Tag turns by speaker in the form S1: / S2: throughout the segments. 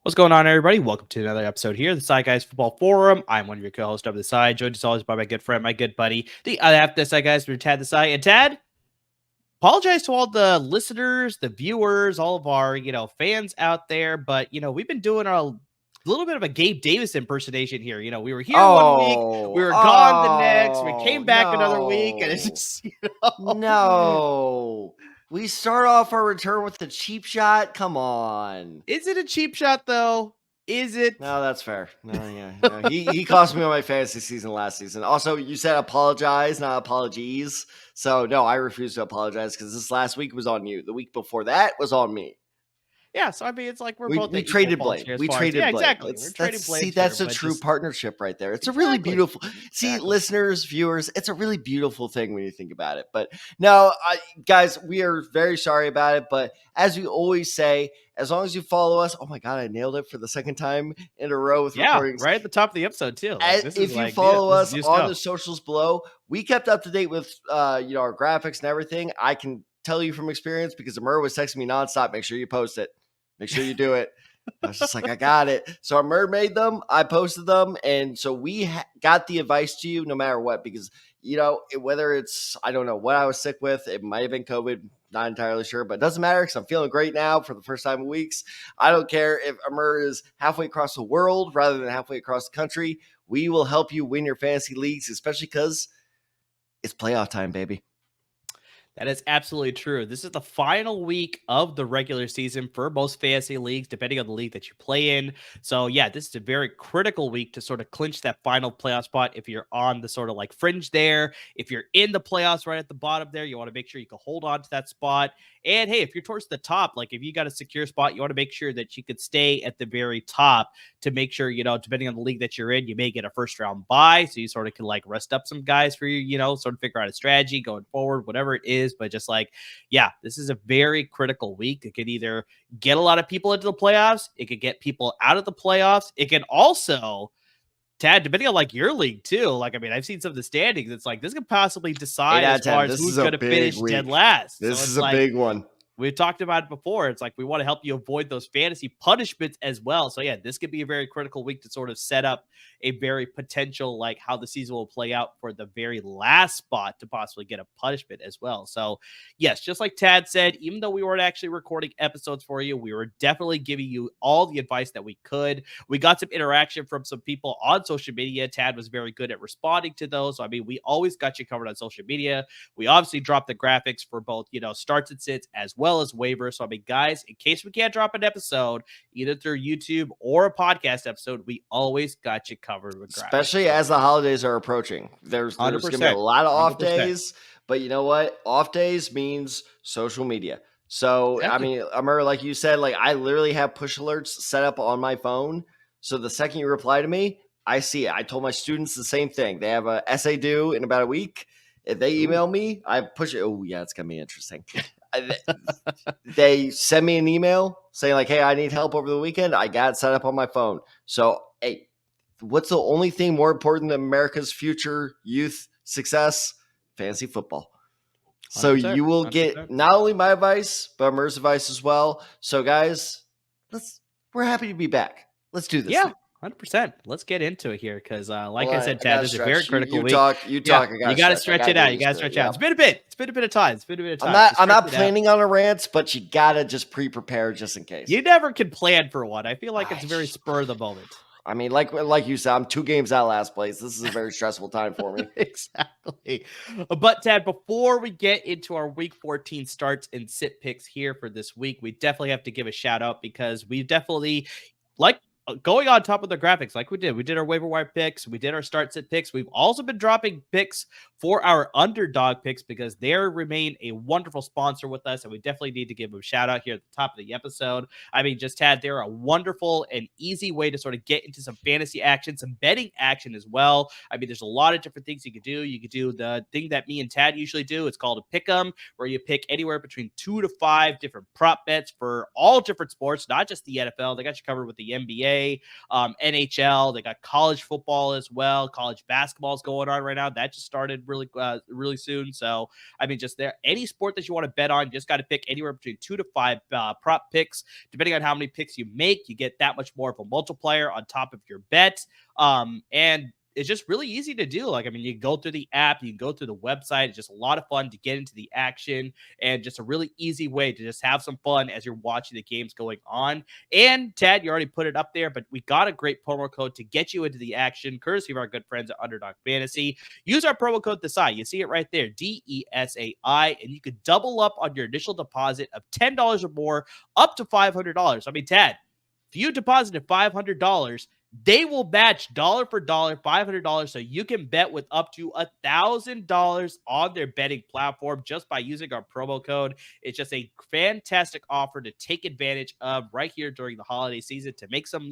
S1: What's going on, everybody? Welcome to another episode here, the Side Guys Football Forum. I'm one of your co-hosts of the side, joined as always by my good friend, my good buddy, the other half of the Side Guys, Mr. Tad the Side. And Tad, apologize to all the listeners, the viewers, all of our, fans out there, but, we've been doing a little bit of a Gabe Davis impersonation here. We were here 1 week, we were gone the next, we came back another week, and it's just,
S2: No. We start off our return with the cheap shot. Come on.
S1: Is it a cheap shot, though? Is it?
S2: No, that's fair. No. He cost me on my fantasy season last season. Also, you said apologize, not apologies. So, no, I refuse to apologize because this last week was on you. The week before that was on me.
S1: Yeah, so I mean, it's like we
S2: traded blame. We traded blame.
S1: Exactly. We're trading blame.
S2: See, that's a true partnership right there. It's a really beautiful. See, listeners, viewers, it's a really beautiful thing when you think about it. But no, guys, we are very sorry about it. But as we always say, as long as you follow us, oh my God, I nailed it for the second time in a row with recordings.
S1: Right at the top of the episode too.
S2: If you follow us on the socials below, we kept up to date with our graphics and everything. I can tell you from experience because Amir was texting me nonstop. Make sure you post it. Make sure you do it. I was just like, I got it. So Amir made them. I posted them. And so we got the advice to you no matter what, because, whether it's, I don't know what I was sick with. It might have been COVID. Not entirely sure, but it doesn't matter because I'm feeling great now for the first time in weeks. I don't care if Amir is halfway across the world rather than halfway across the country. We will help you win your fantasy leagues, especially because it's playoff time, baby.
S1: That is absolutely true. This is the final week of the regular season for most fantasy leagues, depending on the league that you play in. So, yeah, this is a very critical week to sort of clinch that final playoff spot. If you're on the sort of like fringe there, if you're in the playoffs right at the bottom there, you want to make sure you can hold on to that spot. And hey, if you're towards the top, like if you got a secure spot, you want to make sure that you could stay at the very top to make sure, depending on the league that you're in, you may get a first round bye. So you sort of can like rest up some guys for you, sort of figure out a strategy going forward, whatever it is. But just like, yeah, this is a very critical week. It could either get a lot of people into the playoffs. It could get people out of the playoffs. It can also, Tad, depending on like your league too. Like, I mean, I've seen some of the standings. It's like this could possibly decide as far as who's going to finish dead last.
S2: This is a big one.
S1: We've talked about it before. It's like we want to help you avoid those fantasy punishments as well. So yeah, this could be a very critical week to sort of set up a very potential, like how the season will play out for the very last spot to possibly get a punishment as well. So yes, just like Tad said, even though we weren't actually recording episodes for you, we were definitely giving you all the advice that we could. We got some interaction from some people on social media. Tad was very good at responding to those. So, I mean, we always got you covered on social media. We obviously dropped the graphics for both, starts and sits as well as waivers. So, I mean, guys, in case we can't drop an episode, either through YouTube or a podcast episode, we always got you covered with graphics.
S2: Especially as the holidays are approaching. There's going to be a lot of off 100%. Days, but you know what? Off days means social media. So, exactly. I mean, Amir, like you said, like I literally have push alerts set up on my phone. So the second you reply to me, I see it. I told my students the same thing. They have an essay due in about a week. If they email me, I push it. Oh, yeah, it's going to be interesting. They send me an email saying like, hey, I need help over the weekend. I got it set up on my phone. So, hey, what's the only thing more important than America's future youth success? Fantasy football. So you will 100%. Get not only my advice, but Amir's advice as well. So guys, we're happy to be back. Let's do this.
S1: Yeah. 100%. Let's get into it here because, like I said, Tad, this is a very critical week.
S2: You talk.
S1: You got to stretch it out. You got to stretch it out. It's been a bit. It's been a bit of time.
S2: I'm not planning on a rant, but you got to just prepare just in case.
S1: You never can plan for one. I feel like it's very spur of the moment.
S2: I mean, like you said, I'm 2 games out of last place. This is a very stressful time for me.
S1: Exactly. But, Tad, before we get into our Week 14 starts and sit picks here for this week, we definitely have to give a shout out because we definitely, like going on top of the graphics like we did our waiver wire picks, we did our start sit picks. We've also been dropping picks for our underdog picks because they remain a wonderful sponsor with us, and we definitely need to give them a shout out here at the top of the episode. I mean, just Tad, they're a wonderful and easy way to sort of get into some fantasy action, some betting action as well. I mean, there's a lot of different things you could do. You could do the thing that me and Tad usually do. It's called a pick 'em, where you pick anywhere between 2 to 5 different prop bets for all different sports, not just the NFL. They got you covered with the NBA, NHL. They got college football as well. College basketball is going on right now. That just started really soon. So I mean, just there, any sport that you want to bet on, you just got to pick anywhere between 2 to 5 prop picks. Depending on how many picks you make, you get that much more of a multiplier on top of your bet. And it's just really easy to do. Like, I mean, you go through the app, you can go through the website. It's just a lot of fun to get into the action, and just a really easy way to just have some fun as you're watching the games going on. And Tad, you already put it up there, but we got a great promo code to get you into the action, courtesy of our good friends at Underdog Fantasy. Use our promo code DESAI. You see it right there, DESAI, and you could double up on your initial deposit of $10 or more, up to $500. I mean, Tad, if you deposited $500, they will match dollar for dollar $500, so you can bet with up to $1,000 on their betting platform just by using our promo code. It's just a fantastic offer to take advantage of right here during the holiday season to make some,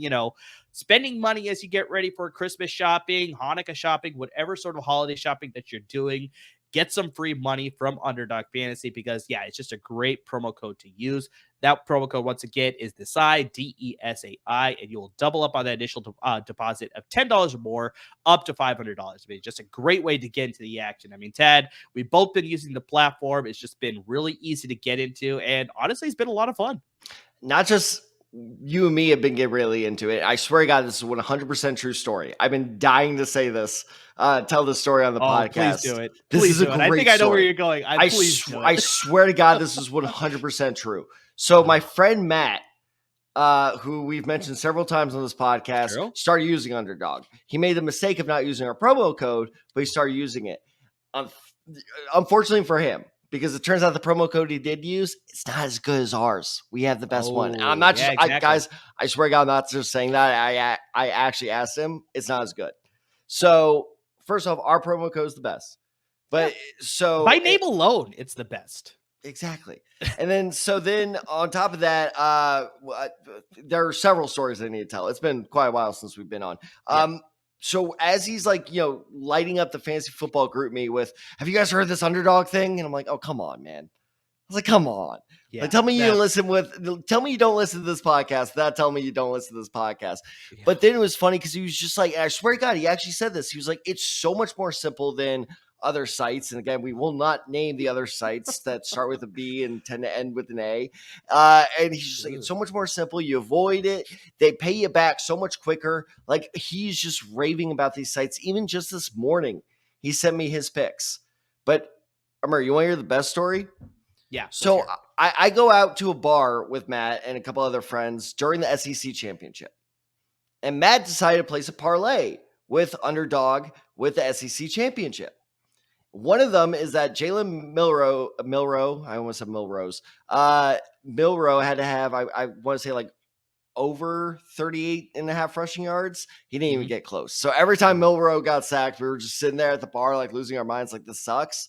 S1: spending money as you get ready for Christmas shopping, Hanukkah shopping, whatever sort of holiday shopping that you're doing. Get some free money from Underdog Fantasy because, yeah, it's just a great promo code to use. That promo code, once again, is DESAI, DESAI, and you will double up on that initial deposit of $10 or more, up to $500. I mean, just a great way to get into the action. I mean, Tad, we've both been using the platform. It's just been really easy to get into, and honestly, it's been a lot of fun.
S2: Not just you and me have been getting really into it. I swear to God, this is a 100% true story. I've been dying to say this, tell this story on the podcast.
S1: Please do it.
S2: This is a great
S1: I think I know
S2: story.
S1: where you're going.
S2: I swear to God, this is 100% true. So my friend Matt, who we've mentioned several times on this podcast, started using Underdog. He made the mistake of not using our promo code, but he started using it. Unfortunately for him, because it turns out the promo code he did use, it's not as good as ours. We have the best one. I'm not just, exactly. Guys, I swear to God, I'm not just saying that. I actually asked him. It's not as good. So first off, our promo code is the best. But so
S1: by name alone, it's the best.
S2: Exactly. And then on top of that, there are several stories I need to tell. It's been quite a while since we've been on. So as he's like, lighting up the fantasy football group me with, have you guys heard this Underdog thing? And I'm like, oh, come on, man. I was like, come on. Yeah, like, tell me you don't listen to this podcast. That tell me you don't listen to this podcast. Yeah. But then it was funny because he was just like, I swear to God, he actually said this. He was like, it's so much more simple than other sites. And again, we will not name the other sites that start with a B and tend to end with an A. And he's just like, it's so much more simple. You avoid it. They pay you back so much quicker. Like, he's just raving about these sites. Even just this morning, he sent me his picks. But Amir, you want to hear the best story?
S1: Yeah.
S2: So sure. I go out to a bar with Matt and a couple other friends during the SEC championship. And Matt decided to place a parlay with Underdog with the SEC championship. One of them is that Jalen Milroe, I almost said Milrose. Milroe had to have, I want to say, like over 38 and a half rushing yards. He didn't even get close. So every time Milroe got sacked, we were just sitting there at the bar, like losing our minds, like, this sucks.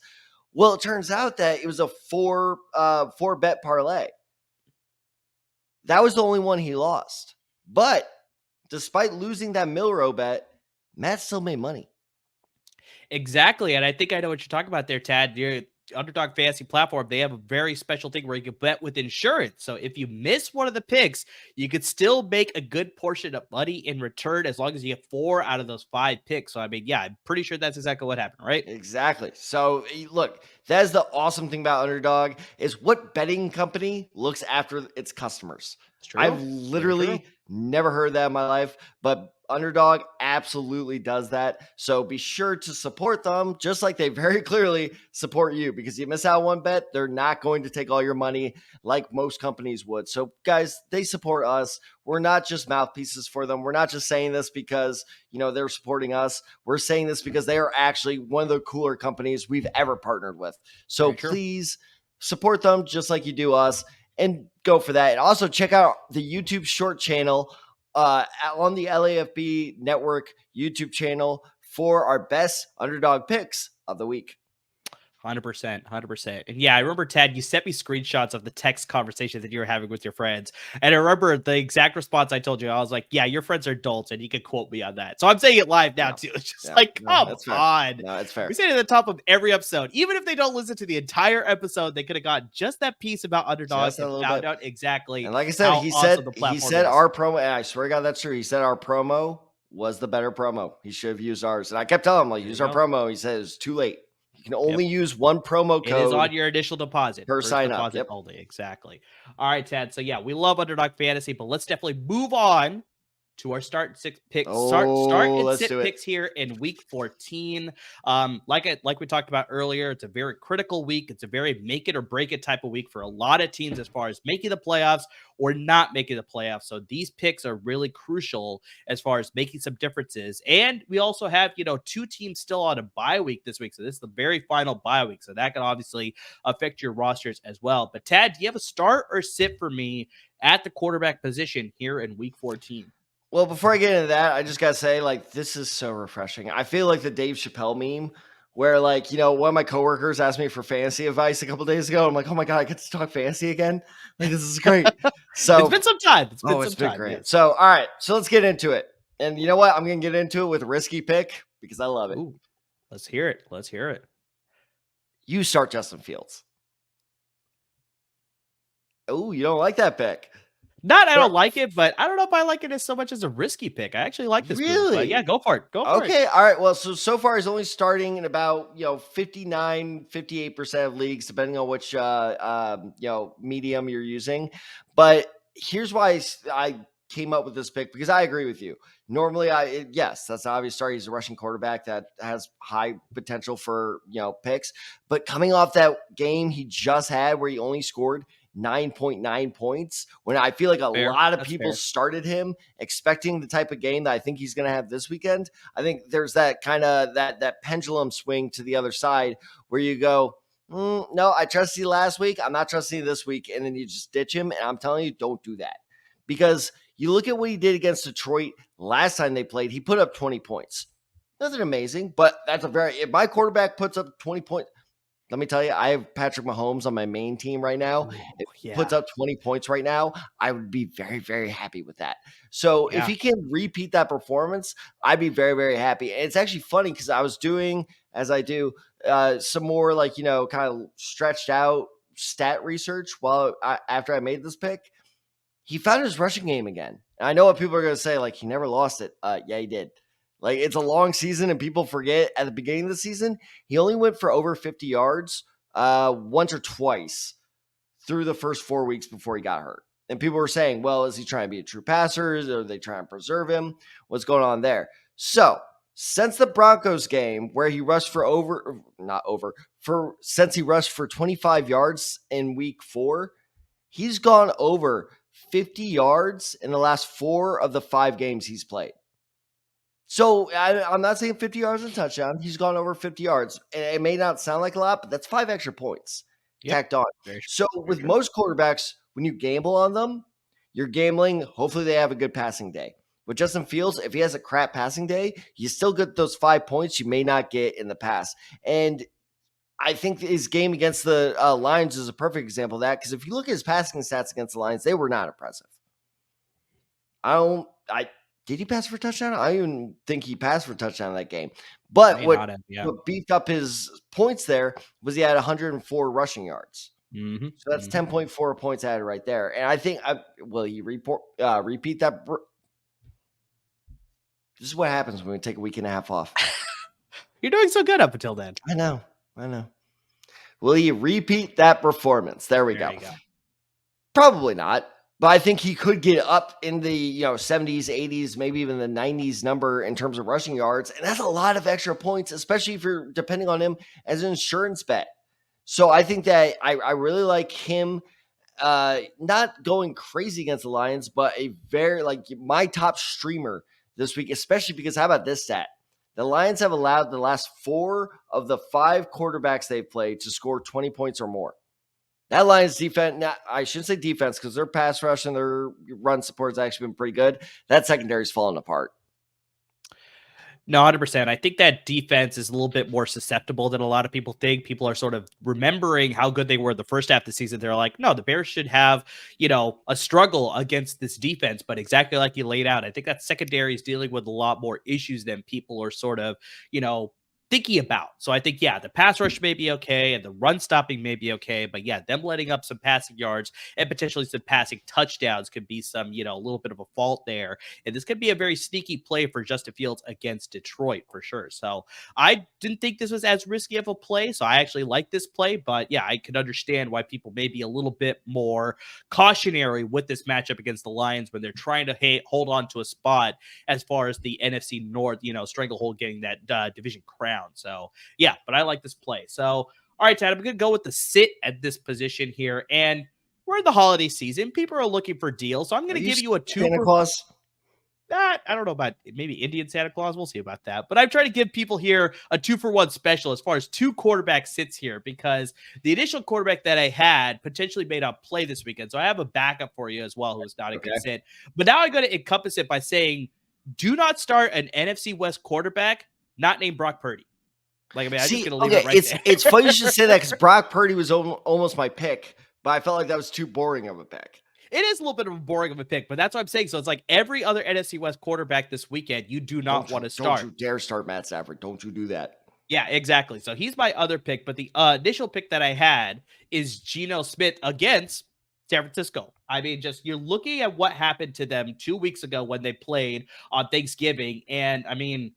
S2: Well, it turns out that it was a four bet parlay. That was the only one he lost. But despite losing that Milroe bet, Matt still made money.
S1: Exactly. And I think I know what you're talking about there, Tad. Your Underdog Fantasy platform, they have a very special thing where you can bet with insurance. So if you miss one of the picks, you could still make a good portion of money in return as long as you get 4 out of those 5 picks. So, I mean, yeah, I'm pretty sure that's exactly what happened, right?
S2: Exactly. So, look, that's the awesome thing about Underdog is what betting company looks after its customers. I've literally never heard that in my life, but Underdog absolutely does that. So be sure to support them just like they very clearly support you, because you miss out one bet, they're not going to take all your money like most companies would. So guys, they support us. We're not just mouthpieces for them. We're not just saying this because, they're supporting us. We're saying this because they are actually one of the cooler companies we've ever partnered with. So please support them just like you do us and go for that. And also check out the YouTube short channel on the LAFB Network YouTube channel for our best underdog picks of the week.
S1: 100%, 100%. And yeah, I remember, Ted, you sent me screenshots of the text conversation that you were having with your friends. And I remember the exact response I told you. I was like, yeah, your friends are adults and you can quote me on that. So I'm saying it live now, too. It's just come
S2: that's fair.
S1: on.
S2: No, it's fair.
S1: We say it at the top of every episode. Even if they don't listen to the entire episode, they could have gotten just that piece about underdogs and found out exactly.
S2: And like I said,
S1: he
S2: said our promo, and I swear to God, that's true. He said our promo was the better promo. He should have used ours. And I kept telling him, like, use our promo. He said it's too late. You can only use one promo code. It is
S1: on your initial deposit.
S2: Per sign up.
S1: Deposit only. Exactly. All right, Ted. So yeah, we love underdog fantasy, but let's definitely move on to our start and sit picks. Start and sit picks here in week 14. Like we talked about earlier, it's a very critical week. It's a very make it or break it type of week for a lot of teams as far as making the playoffs or not making the playoffs. So these picks are really crucial as far as making some differences. And we also have, two teams still on a bye week this week. So this is the very final bye week. So that can obviously affect your rosters as well. But Tad, do you have a start or sit for me at the quarterback position here in week 14?
S2: Well, before I get into that, I just got to say, this is so refreshing. I feel like the Dave Chappelle meme where, one of my coworkers asked me for fantasy advice a couple days ago. I'm like, oh my God, I get to talk fantasy again. This is great. So
S1: it's been some time. It's
S2: been great. Yes. So, all right. So let's get into it. And you know what? I'm going to get into it with a risky pick because I love it.
S1: Ooh, let's hear it.
S2: You start Justin Fields. Oh, you don't like that pick.
S1: I don't like it, but I don't know if I like it as so much as a risky pick. I actually like this move, but yeah, go for it.
S2: Okay, all right. Well, so far he's only starting in about 59, 58% of leagues, depending on which medium you're using. But here's why I came up with this pick, because I agree with you. Normally, that's an obvious start. He's a rushing quarterback that has high potential for picks. But coming off that game he just had where he only scored 9.9 points, when I feel like a lot of people started him expecting the type of game that I think he's going to have this weekend. I think there's that kind of that pendulum swing to the other side where you go, no, I trusted you last week, I'm not trusting you this week, and then you just ditch him. And I'm telling you, don't do that, because you look at what he did against Detroit last time they played. He put up 20 points. Nothing amazing, but if my quarterback puts up 20 points, let me tell you, I have Patrick Mahomes on my main team right now. If he puts up 20 points right now, I would be very, very happy with that. So if he can repeat that performance, I'd be very, very happy. And it's actually funny because I was doing, as I do, some more kind of stretched out stat research after I made this pick. He found his rushing game again. And I know what people are going to say, he never lost it. Yeah, he did. It's a long season, and people forget at the beginning of the season, he only went for over 50 yards once or twice through the first 4 weeks before he got hurt. And people were saying, well, is he trying to be a true passer? Or are they trying to preserve him? What's going on there? So since the Broncos game where he rushed since he rushed for 25 yards in week 4, he's gone over 50 yards in the last 4 of the 5 games he's played. So I'm not saying 50 yards and touchdown. He's gone over 50 yards. It may not sound like a lot, but that's 5 extra points tacked on. So with most quarterbacks, when you gamble on them, you're gambling. Hopefully they have a good passing day. With Justin Fields, if he has a crap passing day, you still get those 5 points you may not get in the pass. And I think his game against the Lions is a perfect example of that, because if you look at his passing stats against the Lions, they were not impressive. Did he pass for a touchdown? I don't even think he passed for a touchdown in that game. But what beefed up his points there was he had 104 rushing yards.
S1: Mm-hmm.
S2: So that's 10.4 points added right there. And I think, will he repeat that? This is what happens when we take a week and a half off.
S1: You're doing so good up until then.
S2: I know. Will he repeat that performance? There we go. Probably not. But I think he could get up in the 70s, 80s, maybe even the 90s number in terms of rushing yards. And that's a lot of extra points, especially if you're depending on him as an insurance bet. So I think that I really like him not going crazy against the Lions, but a very my top streamer this week, especially because how about this stat? The Lions have allowed the last 4 of the 5 quarterbacks they've played to score 20 points or more. That Lions defense, now, I shouldn't say defense because their pass rush and their run support has actually been pretty good. That secondary's falling apart.
S1: No, 100%. I think that defense is a little bit more susceptible than a lot of people think. People are sort of remembering how good they were the first half of the season. They're like, no, the Bears should have, a struggle against this defense. But exactly like you laid out, I think that secondary is dealing with a lot more issues than people are sort of, thinking about. So I think, yeah, the pass rush may be okay and the run stopping may be okay. But yeah, them letting up some passing yards and potentially some passing touchdowns could be some, a little bit of a fault there. And this could be a very sneaky play for Justin Fields against Detroit for sure. So I didn't think this was as risky of a play. So I actually like this play. But yeah, I can understand why people may be a little bit more cautionary with this matchup against the Lions when they're trying to hold on to a spot as far as the NFC North, stranglehold getting that division crown. So yeah, but I like this play. So all right, Tad, I'm going to go with the sit at this position here. And we're in the holiday season. People are looking for deals. So I'm going to give you a two
S2: Santa
S1: for
S2: Claus?
S1: I don't know about maybe Indian Santa Claus. We'll see about that. But I'm trying to give people here a 2-for-1 special as far as two quarterback sits here because the initial quarterback that I had potentially may not play this weekend. So I have a backup for you as well who is not a good sit. But now I'm going to encompass it by saying do not start an NFC West quarterback not named Brock Purdy. Like, I mean, I'm just going to leave it right there.
S2: It's funny you should say that because Brock Purdy was almost my pick, but I felt like that was too boring of a pick.
S1: It is a little bit of a boring of a pick, but that's what I'm saying. So it's like every other NFC West quarterback this weekend, you do not want to start.
S2: Don't you dare start Matt Stafford. Don't you do that.
S1: Yeah, exactly. So he's my other pick, but the initial pick that I had is Geno Smith against San Francisco. I mean, just you're looking at what happened to them 2 weeks ago when they played on Thanksgiving, and I mean,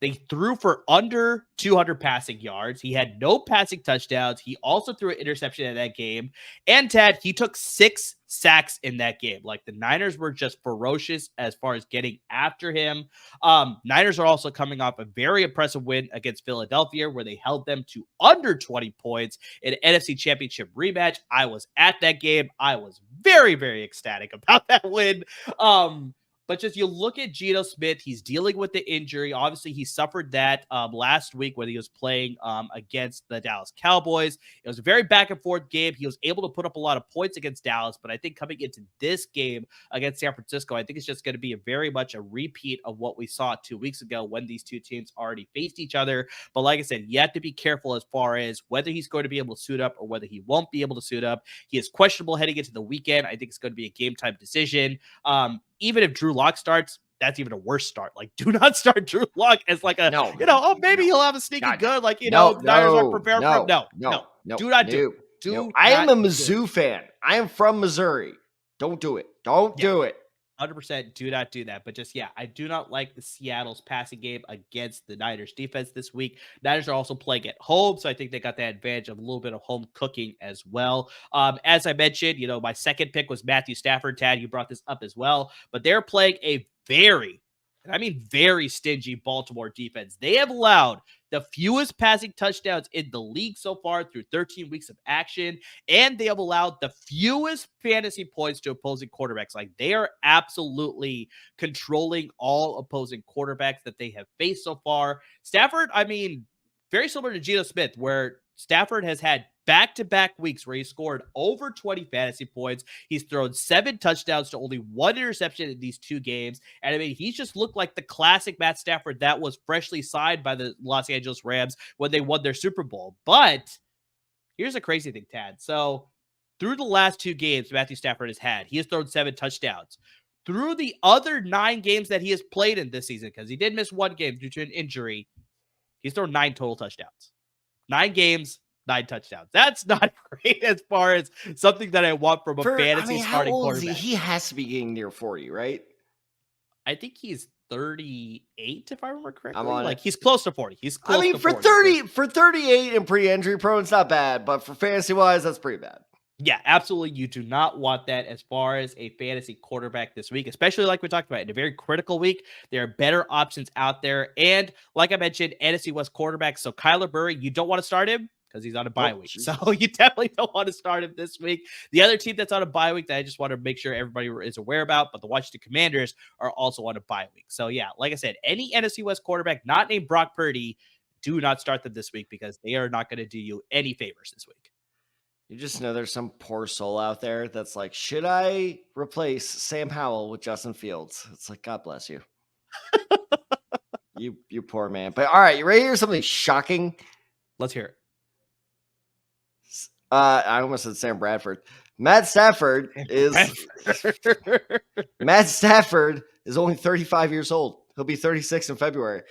S1: they threw for under 200 passing yards. He had no passing touchdowns. He also threw an interception in that game. And Tad, he took 6 sacks in that game. Like the Niners were just ferocious as far as getting after him. Niners are also coming off a very impressive win against Philadelphia where they held them to under 20 points in an NFC Championship rematch. I was at that game. I was very, very ecstatic about that win. But just you look at Geno Smith, he's dealing with the injury. Obviously, he suffered that last week when he was playing against the Dallas Cowboys. It was a very back and forth game. He was able to put up a lot of points against Dallas, but I think coming into this game against San Francisco, I think it's just going to be very much a repeat of what we saw 2 weeks ago when these two teams already faced each other. But like I said, you have to be careful as far as whether he's going to be able to suit up or whether he won't be able to suit up. He is questionable heading into the weekend. I think it's going to be a game time decision. Even if Drew Lock starts, that's even a worse start. Like, do not start Drew Lock as like maybe he'll have a sneaky good, like, Niners aren't prepared for him. No. Do not do it.
S2: I am a Mizzou fan. I am from Missouri. Don't do it. Don't do it.
S1: 100% do not do that. But just, yeah, I do not like the Seattle's passing game against the Niners defense this week. Niners are also playing at home, so I think they got that advantage of a little bit of home cooking as well. As I mentioned, my second pick was Matthew Stafford. Tad, you brought this up as well. But they're playing a very stingy Baltimore defense. They have allowed the fewest passing touchdowns in the league so far through 13 weeks of action, and they have allowed the fewest fantasy points to opposing quarterbacks. Like, they are absolutely controlling all opposing quarterbacks that they have faced so far. Stafford, I mean, very similar to Geno Smith, where Stafford has had back-to-back weeks where he scored over 20 fantasy points. He's thrown 7 touchdowns to only 1 interception in these 2 games. And I mean, he's just looked like the classic Matt Stafford that was freshly signed by the Los Angeles Rams when they won their Super Bowl. But here's a crazy thing, Tad. So through the last 2 games Matthew Stafford has had, he has thrown 7 touchdowns. Through the other 9 games that he has played in this season, because he did miss 1 game due to an injury, he's thrown 9 total touchdowns. 9 games, 9 touchdowns. That's not great as far as something that I want from a fantasy starting quarterback.
S2: He has to be getting near 40, right?
S1: I think he's 38, if I remember correctly.
S2: I'm on
S1: he's close to 40. He's close to
S2: 40. For 38 and pre-injury prone, it's not bad, but for fantasy-wise, that's pretty bad.
S1: Yeah, absolutely. You do not want that as far as a fantasy quarterback this week, especially like we talked about in a very critical week. There are better options out there. And like I mentioned, NFC West quarterback. So Kyler Murray, you don't want to start him because he's on a bye week.
S2: Jesus.
S1: So you definitely don't want to start him this week. The other team that's on a bye week that I just want to make sure everybody is aware about, but the Washington Commanders are also on a bye week. So yeah, like I said, any NFC West quarterback not named Brock Purdy, do not start them this week because they are not going to do you any favors this week.
S2: You just know there's some poor soul out there that's like, should I replace Sam Howell with Justin Fields? It's like, God bless you. you poor man. But all right, you ready to hear something shocking?
S1: Let's hear it.
S2: I almost said Sam Bradford. Matt Stafford is only 35 years old. He'll be 36 in February.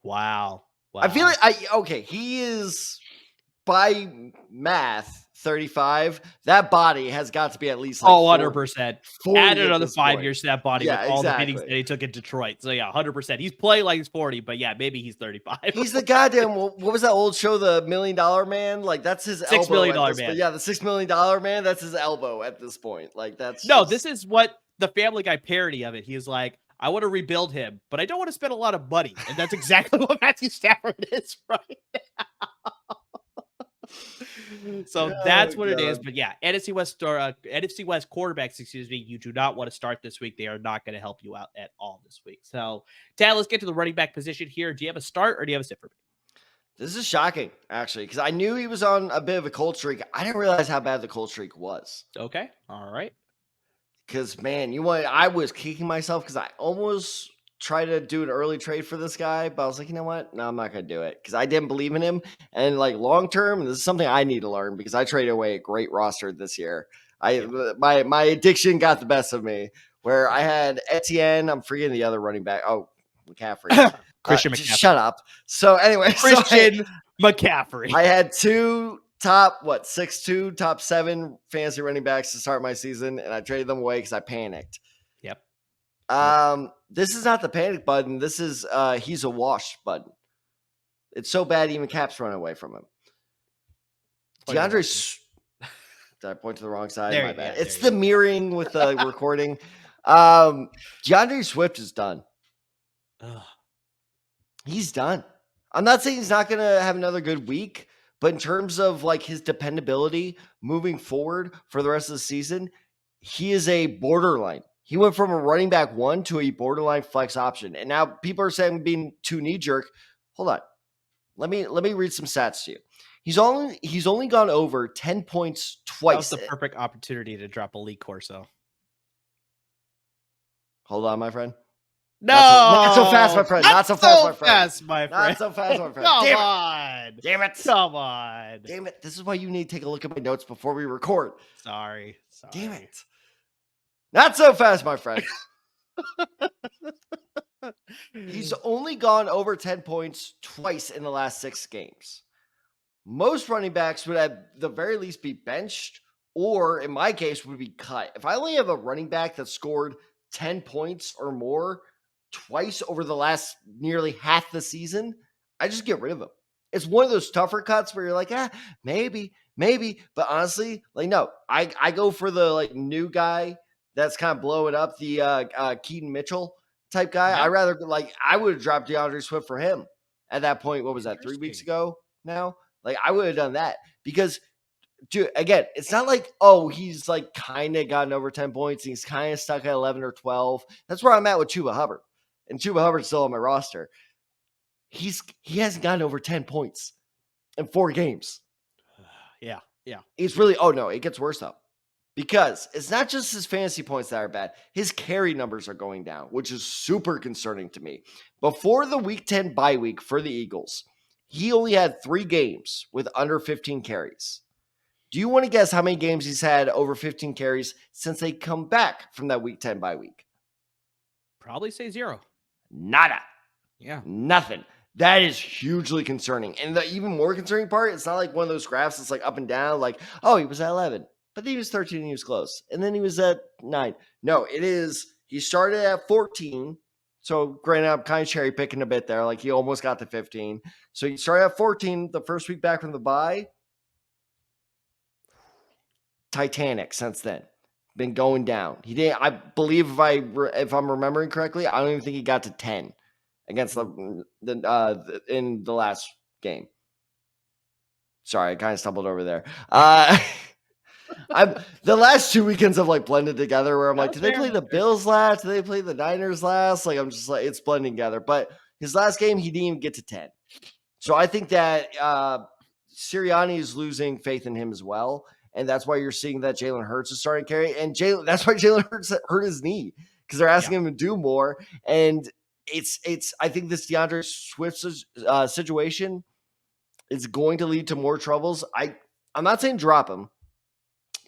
S1: Wow.
S2: I feel like he is by math 35. That body has got to be at least like
S1: 100%.
S2: 40
S1: Add another 5 years to that body with all the beatings that he took in Detroit. So yeah, 100%. He's playing like he's 40, but yeah, maybe he's 35.
S2: He's the goddamn, what was that old show, The $1 Million Man? Like that's his
S1: $6 million man.
S2: Yeah, the $6 million man. That's his elbow at this point. Like that's
S1: this is what the Family Guy parody of it. He's like, I want to rebuild him, but I don't want to spend a lot of money. And that's exactly what Matthew Stafford is right now. So that's what it is. But yeah, NFC West quarterbacks, you do not want to start this week. They are not going to help you out at all this week. So, Tad, let's get to the running back position here. Do you have a start or do you have a sit for me?
S2: This is shocking, actually, because I knew he was on a bit of a cold streak. I didn't realize how bad the cold streak was.
S1: Okay. All right.
S2: Because, man, I was kicking myself because I almost tried to do an early trade for this guy, but I was like, you know what? No, I'm not going to do it because I didn't believe in him. And like long term, this is something I need to learn because I traded away a great roster this year. My addiction got the best of me where I had Etienne. I'm forgetting the other running back. Oh, McCaffrey.
S1: Christian McCaffrey.
S2: Shut up. So anyway,
S1: Christian McCaffrey.
S2: I had two top 7 fantasy running backs to start my season, and I traded them away because I panicked.
S1: Yep.
S2: This is not the panic button. This is he's a wash button. It's so bad even Cap's running away from him. Did I point to the wrong side? My bad. It's the mirroring with the recording. DeAndre Swift is done. He's done. I'm not saying he's not going to have another good week, but in terms of like his dependability moving forward for the rest of the season, he is a borderline. He went from a running back 1 to a borderline flex option. And now people are saying being too knee jerk. Hold on. Let me read some stats to you. He's only gone over 10 points twice.
S1: That was the perfect opportunity to drop a Lee Corso.
S2: Hold on, my friend.
S1: No,
S2: not so fast, my friend. Not so fast, my friend.
S1: Not so fast, my friend.
S2: Come
S1: on.
S2: Damn it.
S1: Come on.
S2: Damn it. This is why you need to take a look at my notes before we record.
S1: Sorry.
S2: Damn it. Not so fast, my friend. He's only gone over 10 points twice in the last 6 games. Most running backs would at the very least be benched, or in my case, would be cut. If I only have a running back that scored 10 points or more twice over the last nearly half the season, I just get rid of him. It's one of those tougher cuts where you're like, maybe. But honestly, like, no, I go for the like new guy that's kind of blowing up, the Keaton Mitchell type guy. Yeah. I would have dropped DeAndre Swift for him at that point. What was that, 3 weeks ago now? Like, I would have done that because, dude, again, it's not like, he's like kind of gotten over 10 points. He's kind of stuck at 11 or 12. That's where I'm at with Chuba Hubbard. And Chuba Hubbard's still on my roster. He hasn't gotten over 10 points in 4 games.
S1: Yeah.
S2: It's really, it gets worse though. Because it's not just his fantasy points that are bad. His carry numbers are going down, which is super concerning to me. Before the Week 10 bye week for the Eagles, he only had 3 games with under 15 carries. Do you want to guess how many games he's had over 15 carries since they come back from that Week 10 bye week?
S1: Probably say 0.
S2: Nada.
S1: Yeah.
S2: Nothing. That is hugely concerning. And the even more concerning part, it's not like one of those graphs that's like up and down, like, he was at 11. But then he was 13 and he was close. And then he was at 9. No, it is, he started at 14. So granted, I'm kind of cherry picking a bit there. Like he almost got to 15. So he started at 14 the first week back from the bye. Titanic since then. Been going down. He didn't, I believe if I'm remembering correctly, I don't even think he got to 10 against in the last game. Sorry, I kind of stumbled over there. The last 2 weekends have like blended together where I'm like, did they play the Bills last? Did they play the Niners last? Like, I'm just like, it's blending together. But his last game, he didn't even get to 10. So I think that Sirianni is losing faith in him as well. and that's why you're seeing that Jalen Hurts is starting to carry. And that's why Jalen Hurts hurt his knee, because they're asking him to do more. And I think this DeAndre Swift situation is going to lead to more troubles. I'm not saying drop him,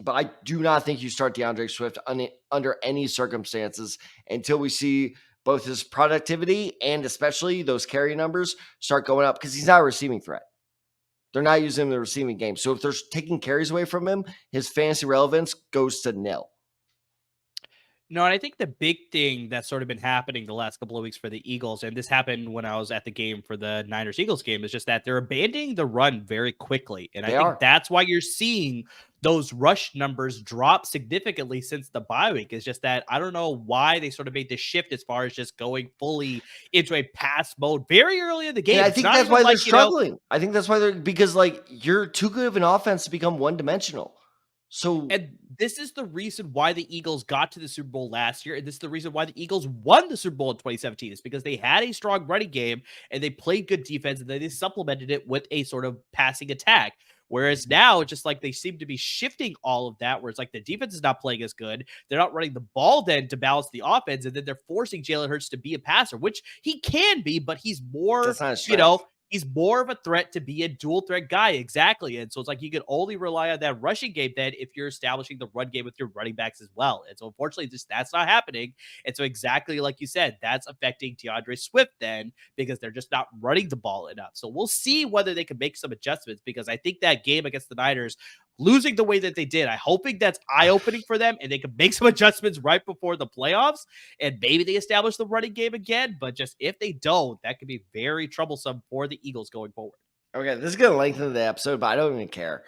S2: but I do not think you start DeAndre Swift under any circumstances until we see both his productivity and especially those carry numbers start going up, because he's not a receiving threat. They're not using him in the receiving game. So if they're taking carries away from him, his fantasy relevance goes to nil.
S1: No, and I think the big thing that's sort of been happening the last couple of weeks for the Eagles, and this happened when I was at the game for the Niners-Eagles game, is just that they're abandoning the run very quickly. And I think that's why you're seeing those rush numbers drop significantly since the bye week. It's just that I don't know why they sort of made this shift as far as just going fully into a pass mode very early in the game.
S2: And I think that's why they're struggling. I think that's why because like you're too good of an offense to become one-dimensional. So,
S1: and this is the reason why the Eagles got to the Super Bowl last year, and this is the reason why the Eagles won the Super Bowl in 2017, is because they had a strong running game and they played good defense, and then they supplemented it with a sort of passing attack. Whereas now, it's just like they seem to be shifting all of that, where it's like the defense is not playing as good. They're not running the ball then to balance the offense, and then they're forcing Jalen Hurts to be a passer, which he can be, but he's more, he's more of a threat to be a dual threat guy. Exactly. And so it's like you can only rely on that rushing game then if you're establishing the run game with your running backs as well. And so unfortunately, that's not happening. And so exactly like you said, that's affecting DeAndre Swift then, because they're just not running the ball enough. So we'll see whether they can make some adjustments, because I think that game against the Niners, losing the way that they did, I'm hoping that's eye-opening for them and they can make some adjustments right before the playoffs, and maybe they establish the running game again. But just if they don't, that could be very troublesome for the Eagles going forward.
S2: Okay, this is going to lengthen the episode, but I don't even care.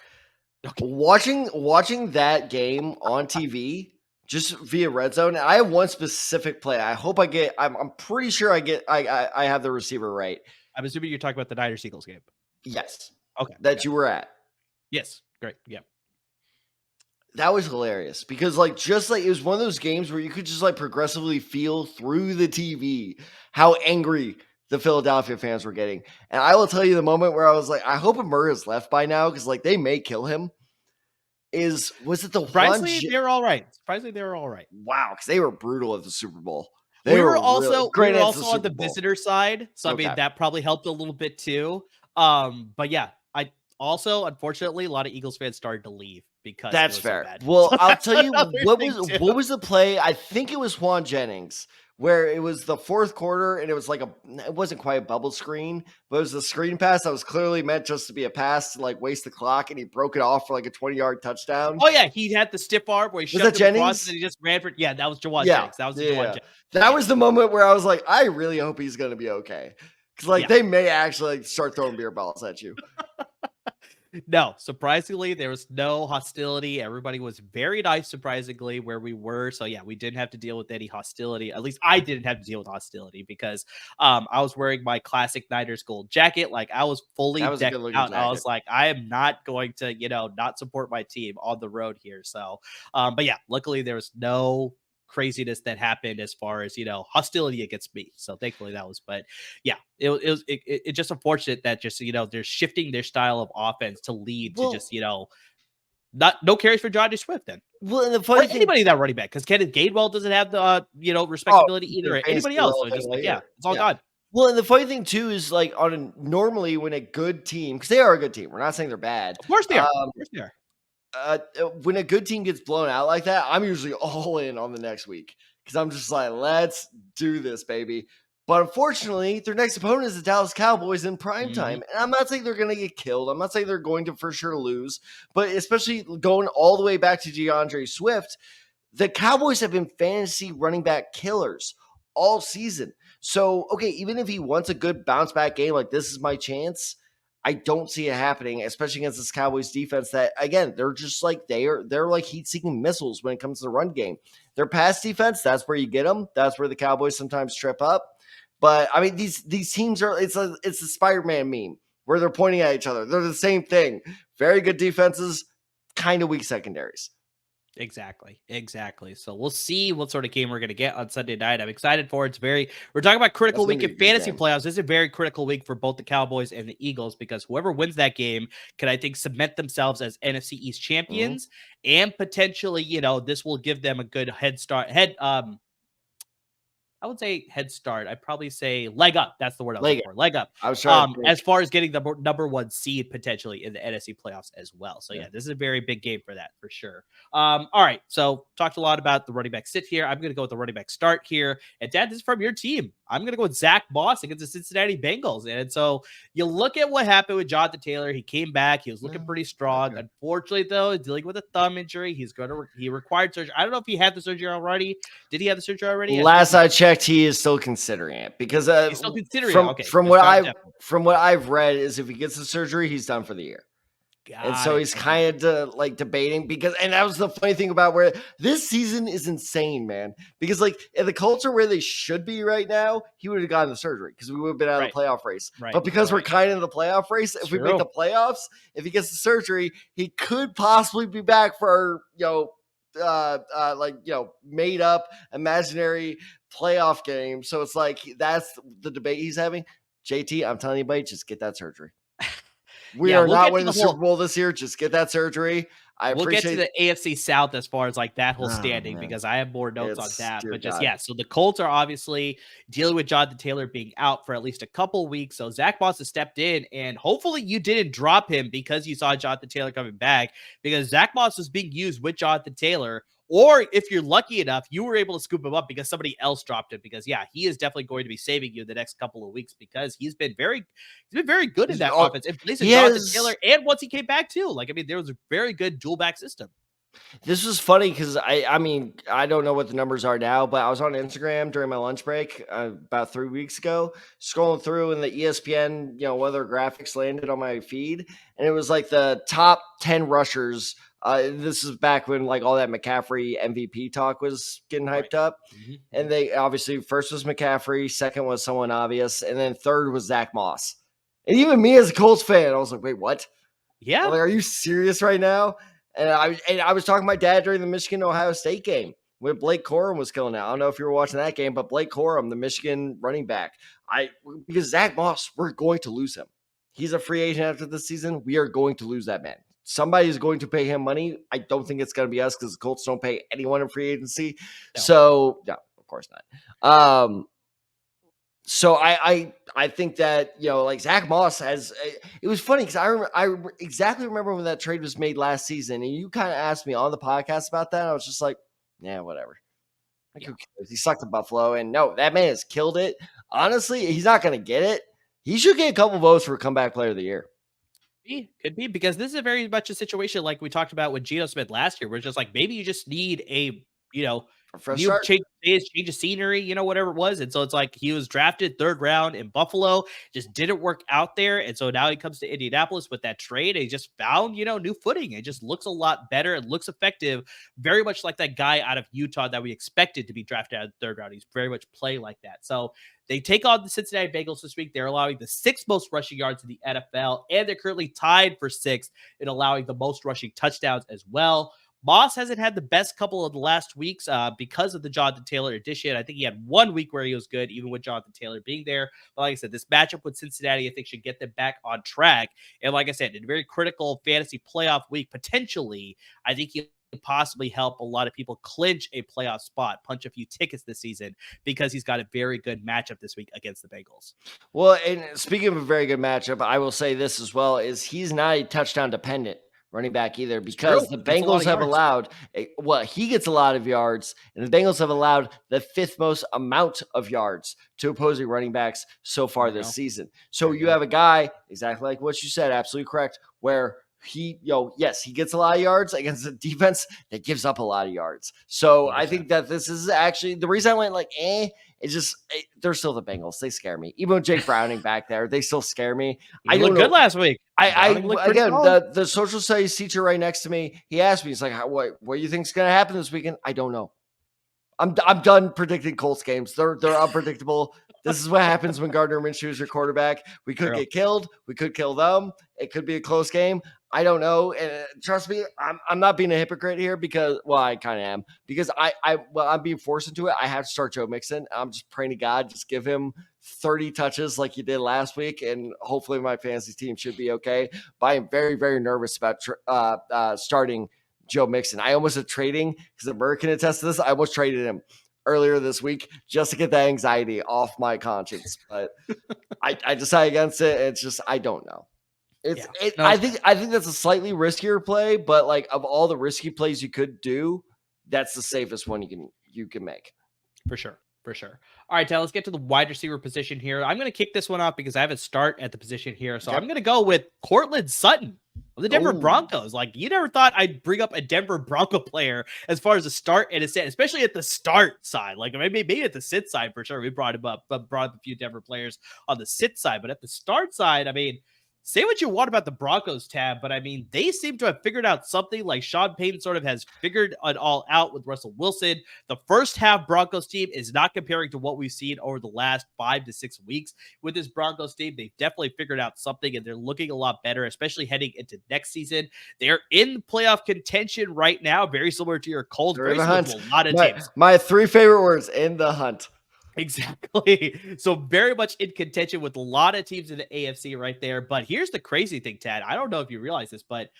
S2: Okay. Watching that game on TV just via Red Zone, I have one specific play. I hope I get. I'm pretty sure I have the receiver right.
S1: I'm assuming you're talking about the Niners-Eagles game.
S2: Yes.
S1: Okay.
S2: That you were at.
S1: Yes. Great. Yeah.
S2: That was hilarious, because just like it was one of those games where you could just like progressively feel through the TV how angry the Philadelphia fans were getting. And I will tell you the moment where I was like, I hope Amir is left by now, because like they may kill him. Was it the
S1: Surprisingly, they're all right. Surprisingly, they were all right.
S2: Wow, because they were brutal at the Super Bowl.
S1: We were also on the visitor side, so
S2: Okay.
S1: I mean that probably helped a little bit too. But yeah, I also, unfortunately, a lot of Eagles fans started to leave because
S2: that's
S1: it was
S2: fair.
S1: So bad.
S2: Well, I'll tell you what was the play. I think it was Juan Jennings, where it was the fourth quarter and it was like it wasn't quite a bubble screen, but it was a screen pass that was clearly meant just to be a pass to like waste the clock, and he broke it off for like a 20-yard touchdown.
S1: Oh yeah, he had the stiff arm where he shoved him across and he just ran for. Yeah, that was Juwan Jennings. That was Juwan Jennings.
S2: That was the moment where I was like, I really hope he's going to be okay, because they may actually start throwing beer balls at you.
S1: No, surprisingly, there was no hostility. Everybody was very nice, surprisingly, where we were. So yeah, we didn't have to deal with any hostility. At least I didn't have to deal with hostility, because I was wearing my classic Niners gold jacket. Like I was fully decked out. I was like, I am not going to, not support my team on the road here. So, but yeah, luckily there was no craziness that happened as far as hostility against me. So thankfully that was, but yeah, it just unfortunate that just they're shifting their style of offense to lead to just no carries for DeAndre Swift then.
S2: Well, and the funny thing,
S1: anybody that running back, because Kenneth Gainwell doesn't have the respectability either, or anybody else. So just like it's all gone.
S2: Well, and the funny thing too is like normally when a good team, because they are a good team, we're not saying they're bad.
S1: Of course they are. Of course they are.
S2: When a good team gets blown out like that, I'm usually all in on the next week, because I'm just like, let's do this, baby. But unfortunately, their next opponent is the Dallas Cowboys in prime time. And I'm not saying they're going to get killed. I'm not saying they're going to for sure lose. But especially going all the way back to DeAndre Swift, the Cowboys have been fantasy running back killers all season. So, okay, even if he wants a good bounce back game, like this is my chance, I don't see it happening, especially against this Cowboys defense that, again, they're just like they're like heat-seeking missiles when it comes to the run game. Their pass defense, that's where you get them. That's where the Cowboys sometimes trip up. But I mean, these teams are it's a Spider-Man meme where they're pointing at each other. They're the same thing. Very good defenses, kind of weak secondaries.
S1: Exactly. So we'll see what sort of game we're going to get on Sunday night. I'm excited for it. We're talking about critical
S2: That's gonna
S1: week
S2: be
S1: in
S2: a good
S1: fantasy
S2: game.
S1: playoffs. This is a very critical week for both the Cowboys and the Eagles because whoever wins that game can, I think, cement themselves as NFC East champions and potentially, this will give them a good head start. I would say head start. I'd probably say leg up. That's the word I was looking
S2: Like
S1: for. Leg up.
S2: I was trying to
S1: As
S2: think.
S1: far as getting the number one seed potentially in the NFC playoffs as well. So
S2: Yeah.
S1: yeah, this is a very big game for that for sure. All right. So talked a lot about the running back sit here. I'm gonna go with the running back start here. And Dad, this is from your team. I'm gonna go with Zack Moss against the Cincinnati Bengals. And so you look at what happened with Jonathan Taylor. He came back. He was looking pretty strong.
S2: Okay.
S1: Unfortunately, though, dealing with a thumb injury. He required surgery. I don't know if he had the surgery already. Did he have the surgery already? I don't know if
S2: Last
S1: he
S2: I checked, he is still considering it because
S1: He's still considering it.
S2: from
S1: Okay,
S2: from
S1: just
S2: what
S1: got
S2: I've
S1: def
S2: from what I've read is if he gets the surgery, he's done for the year. And
S1: got
S2: so
S1: it.
S2: he's
S1: Okay.
S2: kind of like debating because, and that was the funny thing about where this season is insane, man. Because like if the Colts are where they should be right now, he would have gotten the surgery because we would have been out of
S1: Right.
S2: the playoff race.
S1: Right.
S2: But because we're
S1: Right.
S2: kind of in the playoff race, if we make
S1: True.
S2: the playoffs, if he gets the surgery, he could possibly be back for made up imaginary playoff game. So it's like that's the debate he's having. JT, I'm telling you, buddy, just get that surgery. We
S1: Yeah,
S2: are
S1: we'll
S2: not
S1: get to
S2: winning
S1: the
S2: the Super
S1: whole
S2: Bowl this year. Just get that surgery. I
S1: We'll get to
S2: appreciate.
S1: the AFC South as far as like that whole
S2: Oh
S1: standing
S2: man,
S1: because I have more notes on
S2: it's
S1: that.
S2: dear
S1: But just
S2: God.
S1: yeah, so the Colts are obviously dealing with Jonathan Taylor being out for at least a couple weeks. So Zach Moss has stepped in, and hopefully you didn't drop him because you saw Jonathan Taylor coming back because Zach Moss was being used with Jonathan Taylor. Or if you're lucky enough, you were able to scoop him up because somebody else dropped him. Because yeah, he is definitely going to be saving you the next couple of weeks because he's been very good in that
S2: Oh,
S1: offense in place of
S2: he
S1: Jonathan
S2: has.
S1: Taylor. And once he came back too, like I mean, there was a very good dual back system.
S2: This was funny because I mean I don't know what the numbers are now, but I was on Instagram during my lunch break about 3 weeks ago, scrolling through, and the ESPN one of their graphics landed on my feed, and it was like the top 10 rushers. This is back when like all that McCaffrey MVP talk was getting
S1: Right.
S2: hyped up.
S1: Mhm.
S2: And they obviously first was McCaffrey, second was someone obvious, and then third was Zack Moss. And even me as a Colts fan, I was like, wait, what? I'm
S1: Yeah.
S2: like, are you serious right now? And I was talking to my dad during the Michigan Ohio State game when Blake Corum was killing it. I don't know if you were watching that game, but Blake Corum, the Michigan running back, because Zack Moss, we're going to lose him. He's a free agent after this season. We are going to lose that man. Somebody is going to pay him money. I don't think it's going to be us because the Colts don't pay anyone in free agency.
S1: No.
S2: So no, of course not. So I think that like Zack Moss has. It was funny because I exactly remember when that trade was made last season, and you kind of asked me on the podcast about that. I was just like, yeah, whatever. Like,
S1: Yeah.
S2: who cares? He sucked in Buffalo, and no, that man has killed it. Honestly, he's not going to get it. He should get a couple votes for comeback player of the year.
S1: Could be because this is very much a situation like we talked about with Geno Smith last year, where it's just like maybe you just need a you know
S2: A fresh
S1: new
S2: start.
S1: change of scenery, whatever it was. And so it's like he was drafted third round in Buffalo, just didn't work out there, and so now he comes to Indianapolis with that trade. And he just found new footing. It just looks a lot better. It looks effective, very much like that guy out of Utah that we expected to be drafted out of the third round. He's very much play like that. So they take on the Cincinnati Bengals this week. They're allowing the sixth most rushing yards in the NFL, and they're currently tied for sixth in allowing the most rushing touchdowns as well. Moss hasn't had the best couple of the last weeks because of the Jonathan Taylor addition. I think he had 1 week where he was good, even with Jonathan Taylor being there. But like I said, this matchup with Cincinnati, I think, should get them back on track. And like I said, in a very critical fantasy playoff week, potentially, I think he'll possibly help a lot of people clinch a playoff spot, punch a few tickets this season because he's got a very good matchup this week against the Bengals.
S2: Well, and speaking of a very good matchup, I will say this as well: is he's not a touchdown dependent running back either
S1: It's
S2: because
S1: true.
S2: the
S1: He gets a lot
S2: Bengals
S1: of
S2: have
S1: yards.
S2: allowed he gets a lot of yards, and the Bengals have allowed the fifth most amount of yards to opposing running backs so far
S1: There you
S2: this
S1: go.
S2: season. So
S1: There you
S2: you
S1: go.
S2: have a guy exactly like what you said, absolutely correct, where yes, he gets a lot of yards against a defense that gives up a lot of yards. So I
S1: 100%.
S2: think that this is actually the reason I went like, it's just they're still the Bengals. They scare me. Even with Jake Browning back there, they still scare me.
S1: He
S2: I don't
S1: looked good
S2: know.
S1: last week. Browning looked
S2: I
S1: pretty
S2: again
S1: solid.
S2: the social studies teacher right next to me. He asked me, he's like, what do you think's going to happen this weekend? I don't know. I'm done predicting Colts games. They're unpredictable. This is what happens when Gardner Minshew is your quarterback. We could
S1: True.
S2: get killed. We could kill them. It could be a close game. I don't know. And trust me, I'm not being a hypocrite here because, well, I kind of am, because I'm being forced into it. I have to start Joe Mixon. I'm just praying to God, just give him 30 touches like you did last week, and hopefully my fantasy team should be okay. But I am very, very nervous about starting Joe Mixon. I almost trading, because American can attest to this. I almost traded him earlier this week just to get that anxiety off my conscience, but I decided against it. It's just, I don't know.
S1: No,
S2: I think that's a slightly riskier play, but like of all the risky plays you could do, that's the safest one you can make.
S1: For sure. For sure. All right, Tal, let's get to the wide receiver position here. I'm going to kick this one off because I have a start at the position here. So I'm going to go with Courtland Sutton of the Denver Broncos. Like, you never thought I'd bring up a Denver Bronco player as far as a start and a sit, especially at the start side. Like, maybe at the sit side for sure. We brought him up, but brought up a few Denver players on the sit side. But at the start side, I mean, say what you want about the Broncos, Tab, but I mean, they seem to have figured out something. Like Sean Payton sort of has figured it all out with Russell Wilson. The first half Broncos team is not comparing to what we've seen over the last 5 to 6 weeks with this Broncos team. They've definitely figured out something, and they're looking a lot better, especially heading into next season. They're in playoff contention right now, very similar to your Colts. Very similar to a lot of teams.
S2: My 3 favorite words: in the hunt.
S1: Exactly. So very much in contention with a lot of teams in the AFC right there. But here's the crazy thing, Tad. I don't know if you realize this, but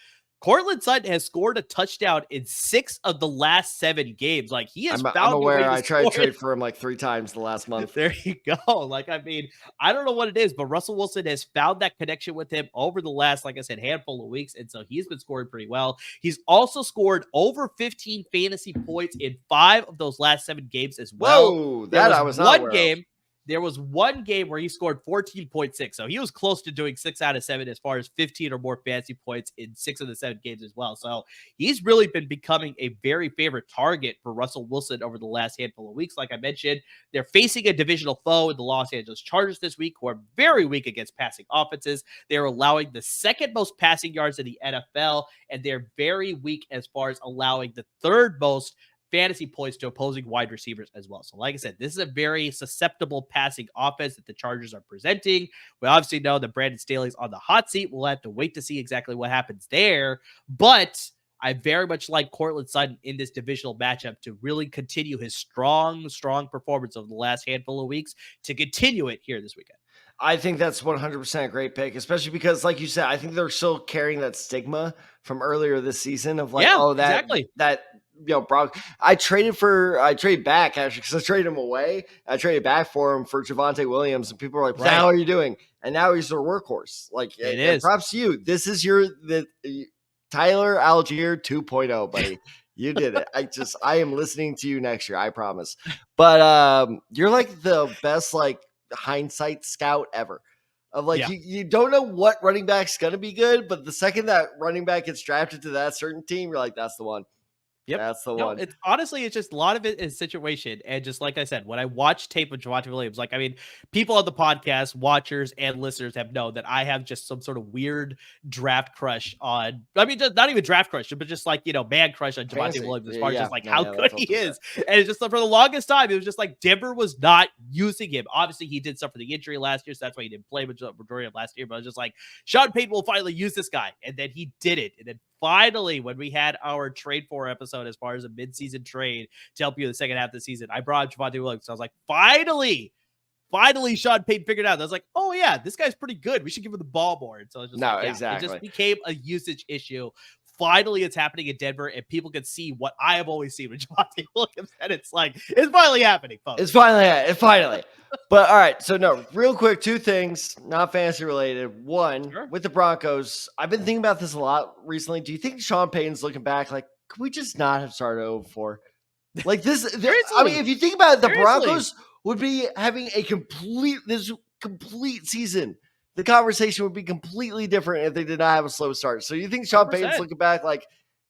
S1: Courtland Sutton has scored a touchdown in 6 of the last 7 games. Like, he has found a way to
S2: I tried to trade for him like 3 times the last month.
S1: There you go. Like, I mean, I don't know what it is, but Russell Wilson has found that connection with him over the last, like I said, handful of weeks. And so he's been scoring pretty well. He's also scored over 15 fantasy points in 5 of those last 7 games as well.
S2: Whoa, that I was not aware of.
S1: There was one game where he scored 14.6. So he was close to doing 6 out of 7 as far as 15 or more fantasy points in 6 of the 7 games as well. So he's really been becoming a very favorite target for Russell Wilson over the last handful of weeks. Like I mentioned, they're facing a divisional foe in the Los Angeles Chargers this week, who are very weak against passing offenses. They're allowing the 2nd most passing yards in the NFL, and they're very weak as far as allowing the 3rd most fantasy points to opposing wide receivers as well. So like I said, this is a very susceptible passing offense that the Chargers are presenting. We obviously know that Brandon Staley's on the hot seat. We'll have to wait to see exactly what happens there. But I very much like Courtland Sutton in this divisional matchup to really continue his strong performance of the last handful of weeks, to continue it here this weekend.
S2: I think that's 100% a great pick, especially because, like you said, I think they're still carrying that stigma from earlier this season of like,
S1: exactly.
S2: that Brock. I traded back actually, because I traded him away. I traded back for him for Javonte Williams, and people were like, "What the hell are you doing?" And now he's their workhorse. Like, it is. Props to you. This is the Tyler Algier 2.0, buddy. You did it. I am listening to you next year. I promise. But you're like the best like hindsight scout ever. Of like, you don't know what running back's gonna be good, but the second that running back gets drafted to that certain team, you're like, that's the one.
S1: Yep.
S2: That's the one.
S1: It's honestly, it's just a lot of it is situation. And just like I said, when I watch tape of Javonte Williams, like, I mean, people on the podcast, watchers and listeners have known that I have just some sort of weird draft crush on, I mean, just not even draft crush, but just like, man crush on Javonte Williams as far as just like how good he is. And it's just for the longest time, it was just like Denver was not using him. Obviously, he did suffer the injury last year, so that's why he didn't play majority of last year. But I was just like, Sean Payton will finally use this guy. And then he did it. And then finally, when we had our trade for episode as far as a midseason trade to help you in the second half of the season, I brought up Javonte Williams. So I was like, finally, Sean Payton figured it out. I was like, oh yeah, this guy's pretty good. We should give him the ball more. And so it just became a usage issue. Finally, it's happening in Denver, and people can see what I have always seen with Javonte Williams. And it's like, it's finally happening, folks.
S2: It's finally. But all right, so no, real quick, 2 things, not fantasy related. One, with the Broncos, I've been thinking about this a lot recently. Do you think Sean Payton's looking back like, could we just not have started 0-4? Like this, I mean, if you think about it, the Broncos would be having a complete season. The conversation would be completely different if they did not have a slow start. So you think Sean 100%. Payton's looking back like,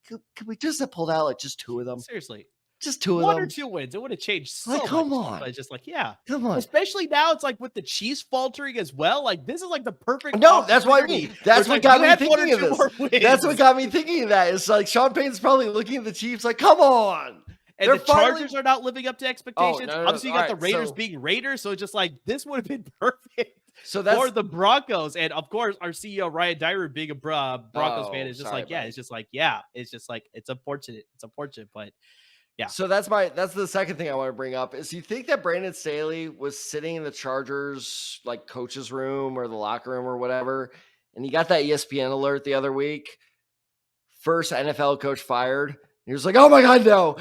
S2: could we just have pulled out like just 2 of them?
S1: Seriously.
S2: Just 2 of them.
S1: 1 or 2 wins. It would have changed so much.
S2: Come on.
S1: But just like,
S2: come on.
S1: Especially now, it's like with the Chiefs faltering as well. Like, this is like the perfect.
S2: No, that's why that's what got me thinking of this. That's what got me thinking of that. It's like Sean Payton's probably looking at the Chiefs like, come on.
S1: And the Chargers are not living up to expectations. Obviously, you got the Raiders being Raiders. So it's just like, this would have been perfect
S2: So that's
S1: for the Broncos. And of course, our CEO, Ryan Dyer, being a Broncos fan, is just like, yeah,
S2: buddy.
S1: it's just like, yeah, it's just like, it's unfortunate. It's unfortunate, but yeah.
S2: So that's the second thing I want to bring up is you think that Brandon Staley was sitting in the Chargers like coach's room or the locker room or whatever, and he got that ESPN alert the other week. First NFL coach fired. He was like, "Oh my God, no!"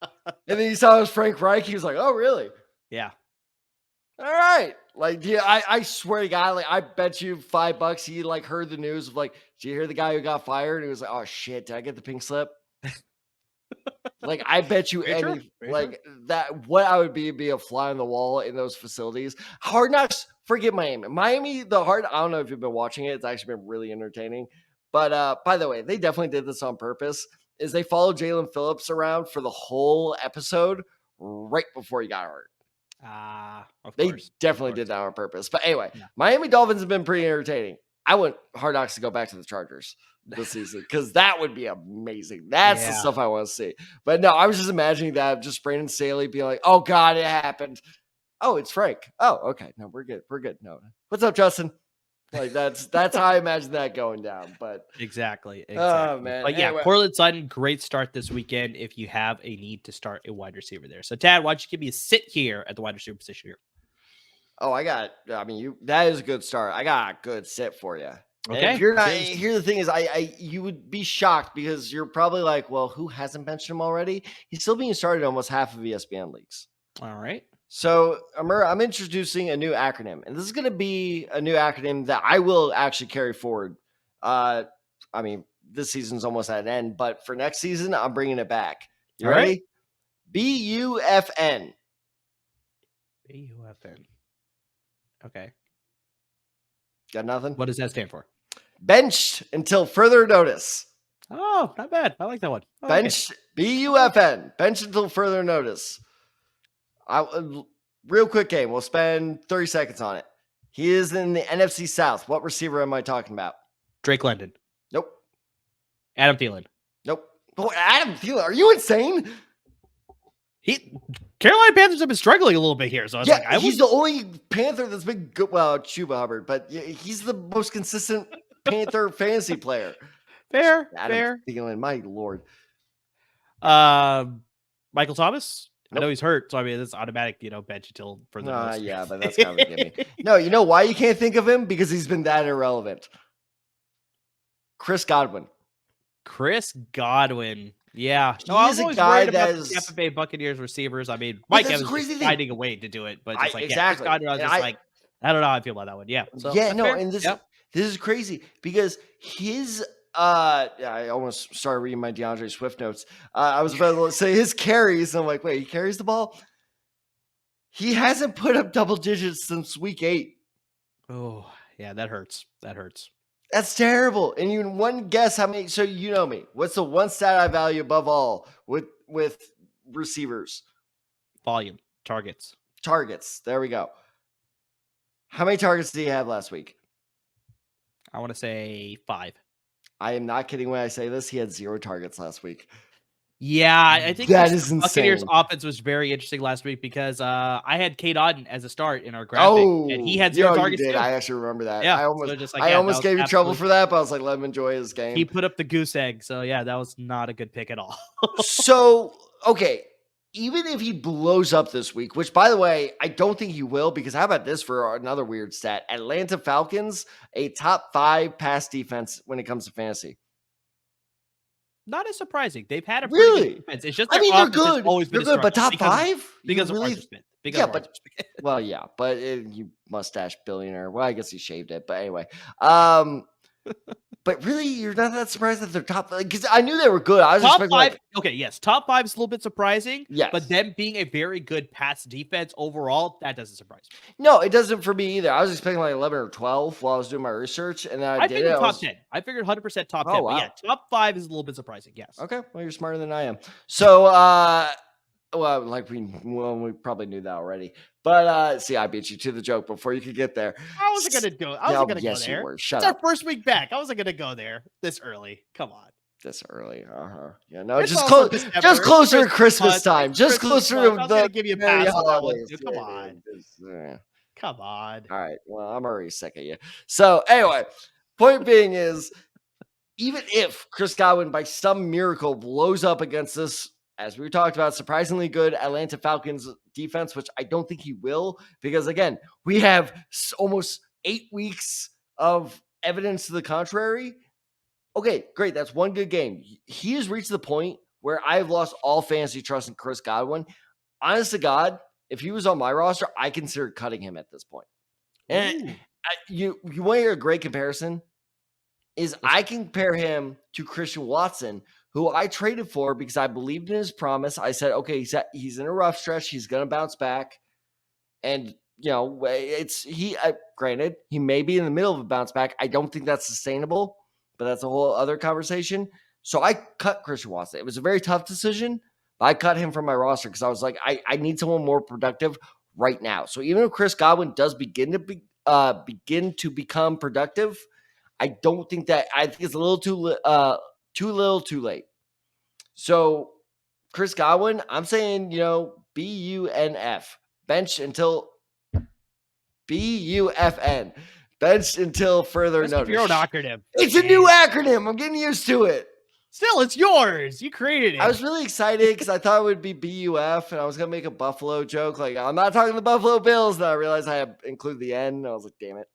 S2: And then he saw it was Frank Reich. He was like, "Oh, really?"
S1: Yeah.
S2: All right. Like, yeah, I swear to God, like, I bet you $5 he like heard the news of like, did you hear the guy who got fired? And he was like, oh shit, did I get the pink slip? Like, I bet you like that. What I would be a fly on the wall in those facilities. Hard Knocks, forget Miami. Miami, I don't know if you've been watching it. It's actually been really entertaining. But by the way, they definitely did this on purpose. Is they followed Jalen Phillips around for the whole episode right before he got hurt.
S1: Of
S2: They
S1: course.
S2: definitely did that on purpose. But anyway, Miami Dolphins have been pretty entertaining. I want Hard Knocks to go back to the Chargers this season because that would be amazing. That's the stuff I want to see. But no, I was just imagining that just Brandon Staley being like, oh God, it happened. Oh, it's Frank. Oh, okay. No, we're good. We're good. No. What's up, Justin? Like that's how I imagine that going down. But
S1: exactly.
S2: Oh man.
S1: But yeah, Courtland Sutton, great start this weekend if you have a need to start a wide receiver there. So Tad, why don't you give me a sit here at the wide receiver position here?
S2: Oh, that is a good start. I got a good sit for you.
S1: Okay.
S2: And if you're not, here's the thing is you would be shocked because you're probably like, well, who hasn't benched him already? He's still being started in almost half of ESPN leagues.
S1: All right.
S2: So, Amir, I'm introducing a new acronym, and this is going to be a new acronym that I will actually carry forward. This season's almost at an end, but for next season, I'm bringing it back. You ready? Right. BUFN.
S1: BUFN. Okay.
S2: Got nothing?
S1: What does that stand for?
S2: Benched until further notice.
S1: Oh, not bad. I like that one.
S2: Benched, BUFN. Benched until further notice. Real quick game. We'll spend 30 seconds on it. He is in the NFC South. What receiver am I talking about?
S1: Drake London.
S2: Nope.
S1: Adam Thielen.
S2: Nope. Oh, Adam Thielen. Are you insane?
S1: Carolina Panthers have been struggling a little bit here. So
S2: he's the only Panther that's been good. Well, Chuba Hubbard, but he's the most consistent Panther fantasy player.
S1: Fair.
S2: Thielen, my lord.
S1: Michael Thomas. Nope. I know he's hurt, so it's automatic, bench until further notice.
S2: Yeah, but that's kind of a gimme. No, you know why you can't think of him? Because he's been that irrelevant. Chris Godwin.
S1: Yeah.
S2: He's a guy that is
S1: Tampa Bay Buccaneers receivers. Mike Evans is finding a way to do it, but just
S2: exactly.
S1: I was just I don't know how I feel about that one. Yeah. So,
S2: and this is crazy because his I almost started reading my DeAndre Swift notes. I was about to say his carries. And I'm like, wait, he carries the ball? He hasn't put up double digits since week 8.
S1: Oh, yeah, that hurts.
S2: That's terrible. And you one guess how many? So you know me. What's the one stat I value above all with receivers?
S1: Volume, targets.
S2: There we go. How many targets did he have last week?
S1: I want to say 5.
S2: I am not kidding when I say this. He had 0 targets last week.
S1: Yeah, I think
S2: that is insane.
S1: Buccaneers offense was very interesting last week because I had Kate Otten as a start in our graphic, and he had 0 targets.
S2: You did.
S1: Too.
S2: I actually remember that.
S1: Yeah,
S2: I almost gave you trouble for that, but I was like, let him enjoy his game.
S1: He put up the goose egg, so yeah, that was not a good pick at all.
S2: So, okay, even if he blows up this week, which by the way, I don't think he will, because how about this for another weird stat? Atlanta Falcons, a top 5 pass defense when it comes to fantasy.
S1: Not as surprising. They've had a
S2: pretty
S1: good defense. It's just they're good. Always been
S2: good, but top 5
S1: because of Arthur Smith.
S2: But you mustache billionaire. Well, I guess he shaved it, but anyway. But really, you're not that surprised that they're top 5 because I knew they were good. I was
S1: top 5. Okay, yes, top 5 is a little bit surprising.
S2: Yes,
S1: but them being a very good pass defense overall, that doesn't surprise me.
S2: No, it doesn't for me either. I was expecting like 11 or 12 while I was doing my research, and then I figured top
S1: 10. I figured 100% top 10.
S2: Wow.
S1: But yeah, top 5 is a little bit surprising. Yes.
S2: Okay, well you're smarter than I am. So, we probably knew that already. But see, I beat you to the joke before you could get there.
S1: I wasn't gonna go. I wasn't gonna go there.
S2: You were. Shut
S1: it's
S2: up.
S1: Our first week back. I wasn't gonna go there this early. Come on.
S2: This early. Yeah, no, just closer to Christmas time. Just closer to
S1: the. I was gonna give you a pass on that one. Come on. Come on.
S2: All right. Well, I'm already sick of you. So anyway, point being is, even if Chris Godwin by some miracle blows up against this, as we talked about, surprisingly good Atlanta Falcons defense, which I don't think he will, because again, we have almost 8 weeks of evidence to the contrary. Okay, great. That's one good game. He has reached the point where I've lost all fantasy trust in Chris Godwin. Honest to God, if he was on my roster, I consider cutting him at this point. And you want to hear a great comparison? I compare him to Christian Watson, who I traded for because I believed in his promise. I said, okay, he's in a rough stretch. He's going to bounce back. And, granted, he may be in the middle of a bounce back. I don't think that's sustainable, but that's a whole other conversation. So I cut Christian Watson. It was a very tough decision, but I cut him from my roster because I was like, I need someone more productive right now. So even if Chris Godwin does begin to become productive, I don't think that. I think it's a little too little too late. So Chris Godwin, I'm saying, BUNF. Bench until BUFN. Benched until further notice.
S1: Your own acronym.
S2: It's a new acronym. I'm getting used to it.
S1: Still, it's yours. You created it.
S2: I was really excited because I thought it would be BUF, and I was going to make a Buffalo joke. Like, I'm not talking the Buffalo Bills. And I realized I had included the N. And I was like, damn it.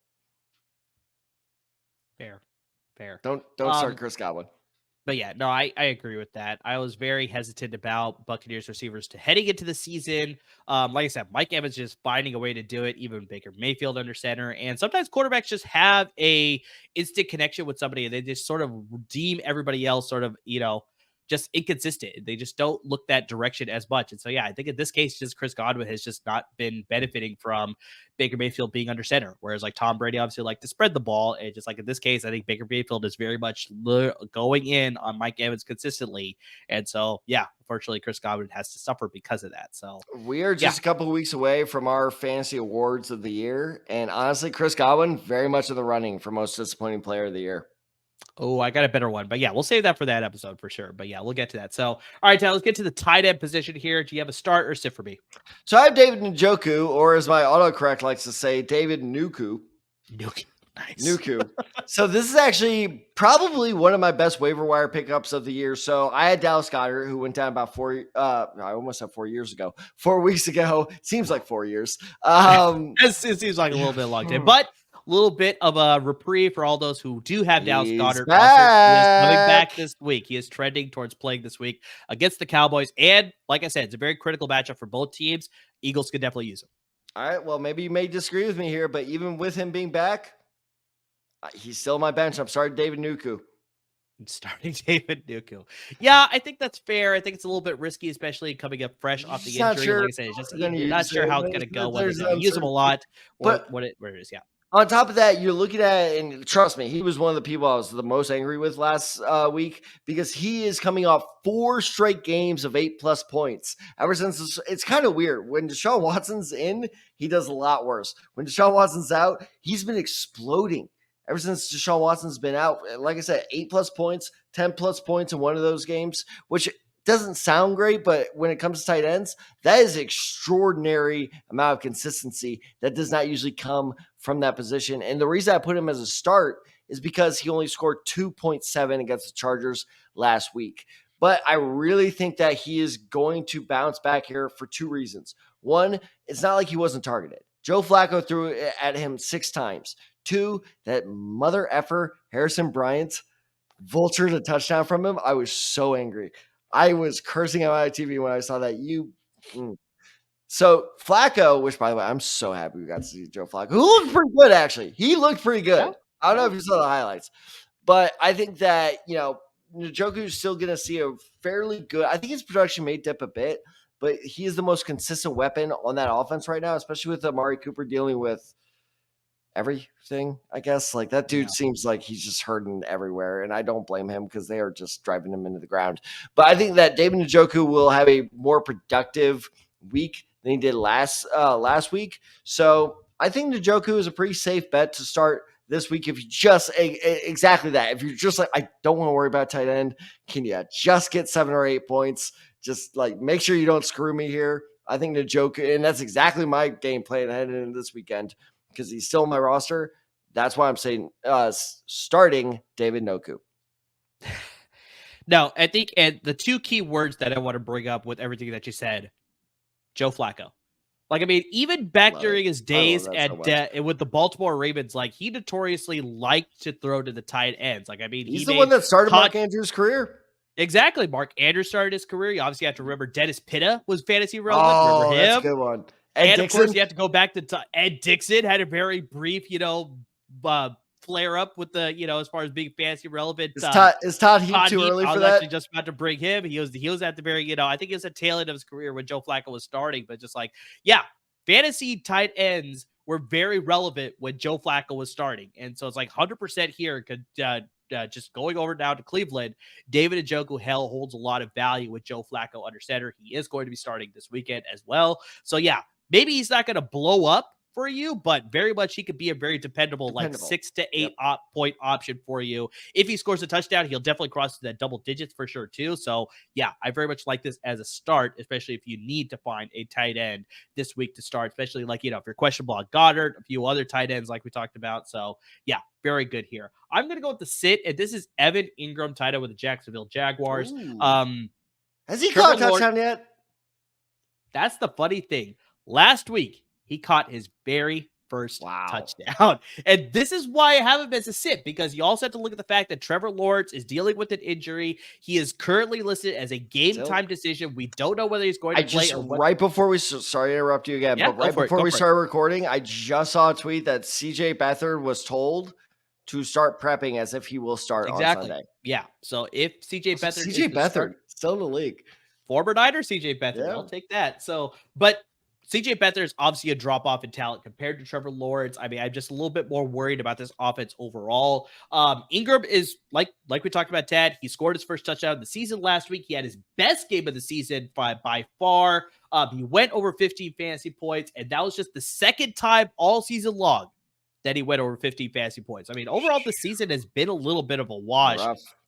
S1: Fair.
S2: Don't start Chris Godwin.
S1: But yeah, no, I agree with that. I was very hesitant about Buccaneers receivers heading into the season. Like I said, Mike Evans just finding a way to do it, even Baker Mayfield under center. And sometimes quarterbacks just have a instant connection with somebody and they just sort of deem everybody else sort of, just inconsistent. They just don't look that direction as much. And so, yeah, I think in this case, just Chris Godwin has just not been benefiting from Baker Mayfield being under center. Whereas like Tom Brady obviously like to spread the ball. And just like in this case, I think Baker Mayfield is very much going in on Mike Evans consistently. And so, yeah, unfortunately, Chris Godwin has to suffer because of that. So
S2: we are just a couple of weeks away from our fantasy awards of the year. And honestly, Chris Godwin, very much in the running for most disappointing player of the year.
S1: Oh, I got a better one. But yeah, we'll save that for that episode for sure. But yeah, we'll get to that. So, all right, Tyler, let's get to the tight end position here. Do you have a start or sit for me?
S2: So I have David Njoku, or as my autocorrect likes to say, David Nuku.
S1: Nice.
S2: Nuku. So this is actually probably one of my best waiver wire pickups of the year. So I had Dallas Goedert, who went down about I almost said 4 years ago. 4 weeks ago. Seems like 4 years.
S1: It seems like a little bit long time, but a little bit of a reprieve for all those who do have Dallas Goedert. He is coming back this week. He is trending towards playing this week against the Cowboys. And like I said, it's a very critical matchup for both teams. Eagles could definitely use him.
S2: All right. Well, maybe you may disagree with me here, but even with him being back, he's still on my bench. I'm starting David Nuku.
S1: Yeah, I think that's fair. I think it's a little bit risky, especially coming up fresh off the injury.
S2: Sure.
S1: Like I said, it's just you're not sure how it's going to go. Whether they're going to use him a lot or what it is. Yeah.
S2: On top of that, you're looking at, and trust me, he was one of the people I was the most angry with last week because he is coming off 4 straight games of 8+ points. Ever since it's kind of weird. When Deshaun Watson's in, he does a lot worse. When Deshaun Watson's out, he's been exploding. Ever since Deshaun Watson's been out, like I said, 8+ points, 10+ points in one of those games, which doesn't sound great, but when it comes to tight ends, that is an extraordinary amount of consistency that does not usually come from that position. And the reason I put him as a start is because he only scored 2.7 against the Chargers last week. But I really think that he is going to bounce back here for 2 reasons. One, it's not like he wasn't targeted. Joe Flacco threw it at him 6 times. 2, that mother effer Harrison Bryant vultured a touchdown from him. I was so angry. I was cursing at my TV when I saw that. So Flacco, which by the way, I'm so happy we got to see Joe Flacco, who looked pretty good, actually. He looked pretty good. Yeah. I don't know if you saw the highlights, but I think that, Njoku is still going to see a fairly good, I think his production may dip a bit, but he is the most consistent weapon on that offense right now, especially with Amari Cooper dealing with everything, I guess. Like that dude seems like he's just hurting everywhere, and I don't blame him because they are just driving him into the ground. But I think that David Njoku will have a more productive week than he did last week. So I think Njoku is a pretty safe bet to start this week if you just exactly that. If you're just like, I don't want to worry about tight end, can you just get 7 or 8 points? Just like make sure you don't screw me here. I think Njoku, and that's exactly my game plan heading into this weekend because he's still in my roster. That's why I'm saying starting David Njoku.
S1: No, I think and the two key words that I want to bring up with everything that you said, Joe Flacco. Like, I mean, even back during his days with the Baltimore Ravens, like, he notoriously liked to throw to the tight ends. Like, I mean,
S2: he's the one that started Mark Andrews' career.
S1: Exactly. Mark Andrews started his career. You obviously have to remember Dennis Pitta was fantasy relevant.
S2: Oh,
S1: remember him?
S2: That's a good one.
S1: And Dixon? Of course, you have to go back to Ed Dixon had a very brief, flare up with the, as far as being fantasy relevant.
S2: Is Todd Heap too early for that? I was
S1: actually just about to bring him. He was at the very, I think he was at the tail end of his career when Joe Flacco was starting, but just like, yeah, fantasy tight ends were very relevant when Joe Flacco was starting. And so it's like 100% here could just going over now to Cleveland. David Njoku holds a lot of value with Joe Flacco under center. He is going to be starting this weekend as well. So yeah, maybe he's not going to blow up for you, but very much he could be a very dependable. Like 6 to 8 point option for you. If he scores a touchdown, he'll definitely cross that double digits for sure too. So yeah, I very much like this as a start, especially if you need to find a tight end this week to start, especially like, if you're questionable on Goddard, a few other tight ends like we talked about. So yeah, very good here. I'm going to go with the sit, and this is Evan Ingram, tight end with the Jacksonville Jaguars.
S2: Has he caught a touchdown yet?
S1: That's the funny thing. Last week, he caught his very first touchdown. And this is why I have him as a sit, because you also have to look at the fact that Trevor Lawrence is dealing with an injury. He is currently listed as a game-time decision. We don't know whether he's going to play or what.
S2: Right before we, sorry to interrupt you again, but right before we started recording, I just saw a tweet that CJ Beathard was told to start prepping as if he will start on Sunday.
S1: Yeah. So if CJ Beathard
S2: still in the league.
S1: Former Niner CJ Beathard. I'll take that. So, but CJ Beathard is obviously a drop off in talent compared to Trevor Lawrence. I mean, I'm just a little bit more worried about this offense overall. Ingram is like we talked about, Tad. He scored his first touchdown of the season last week. He had his best game of the season by far. He went over 15 fantasy points, and that was just the second time all season long that he went over 15 fantasy points. I mean, overall, the season has been a little bit of a wash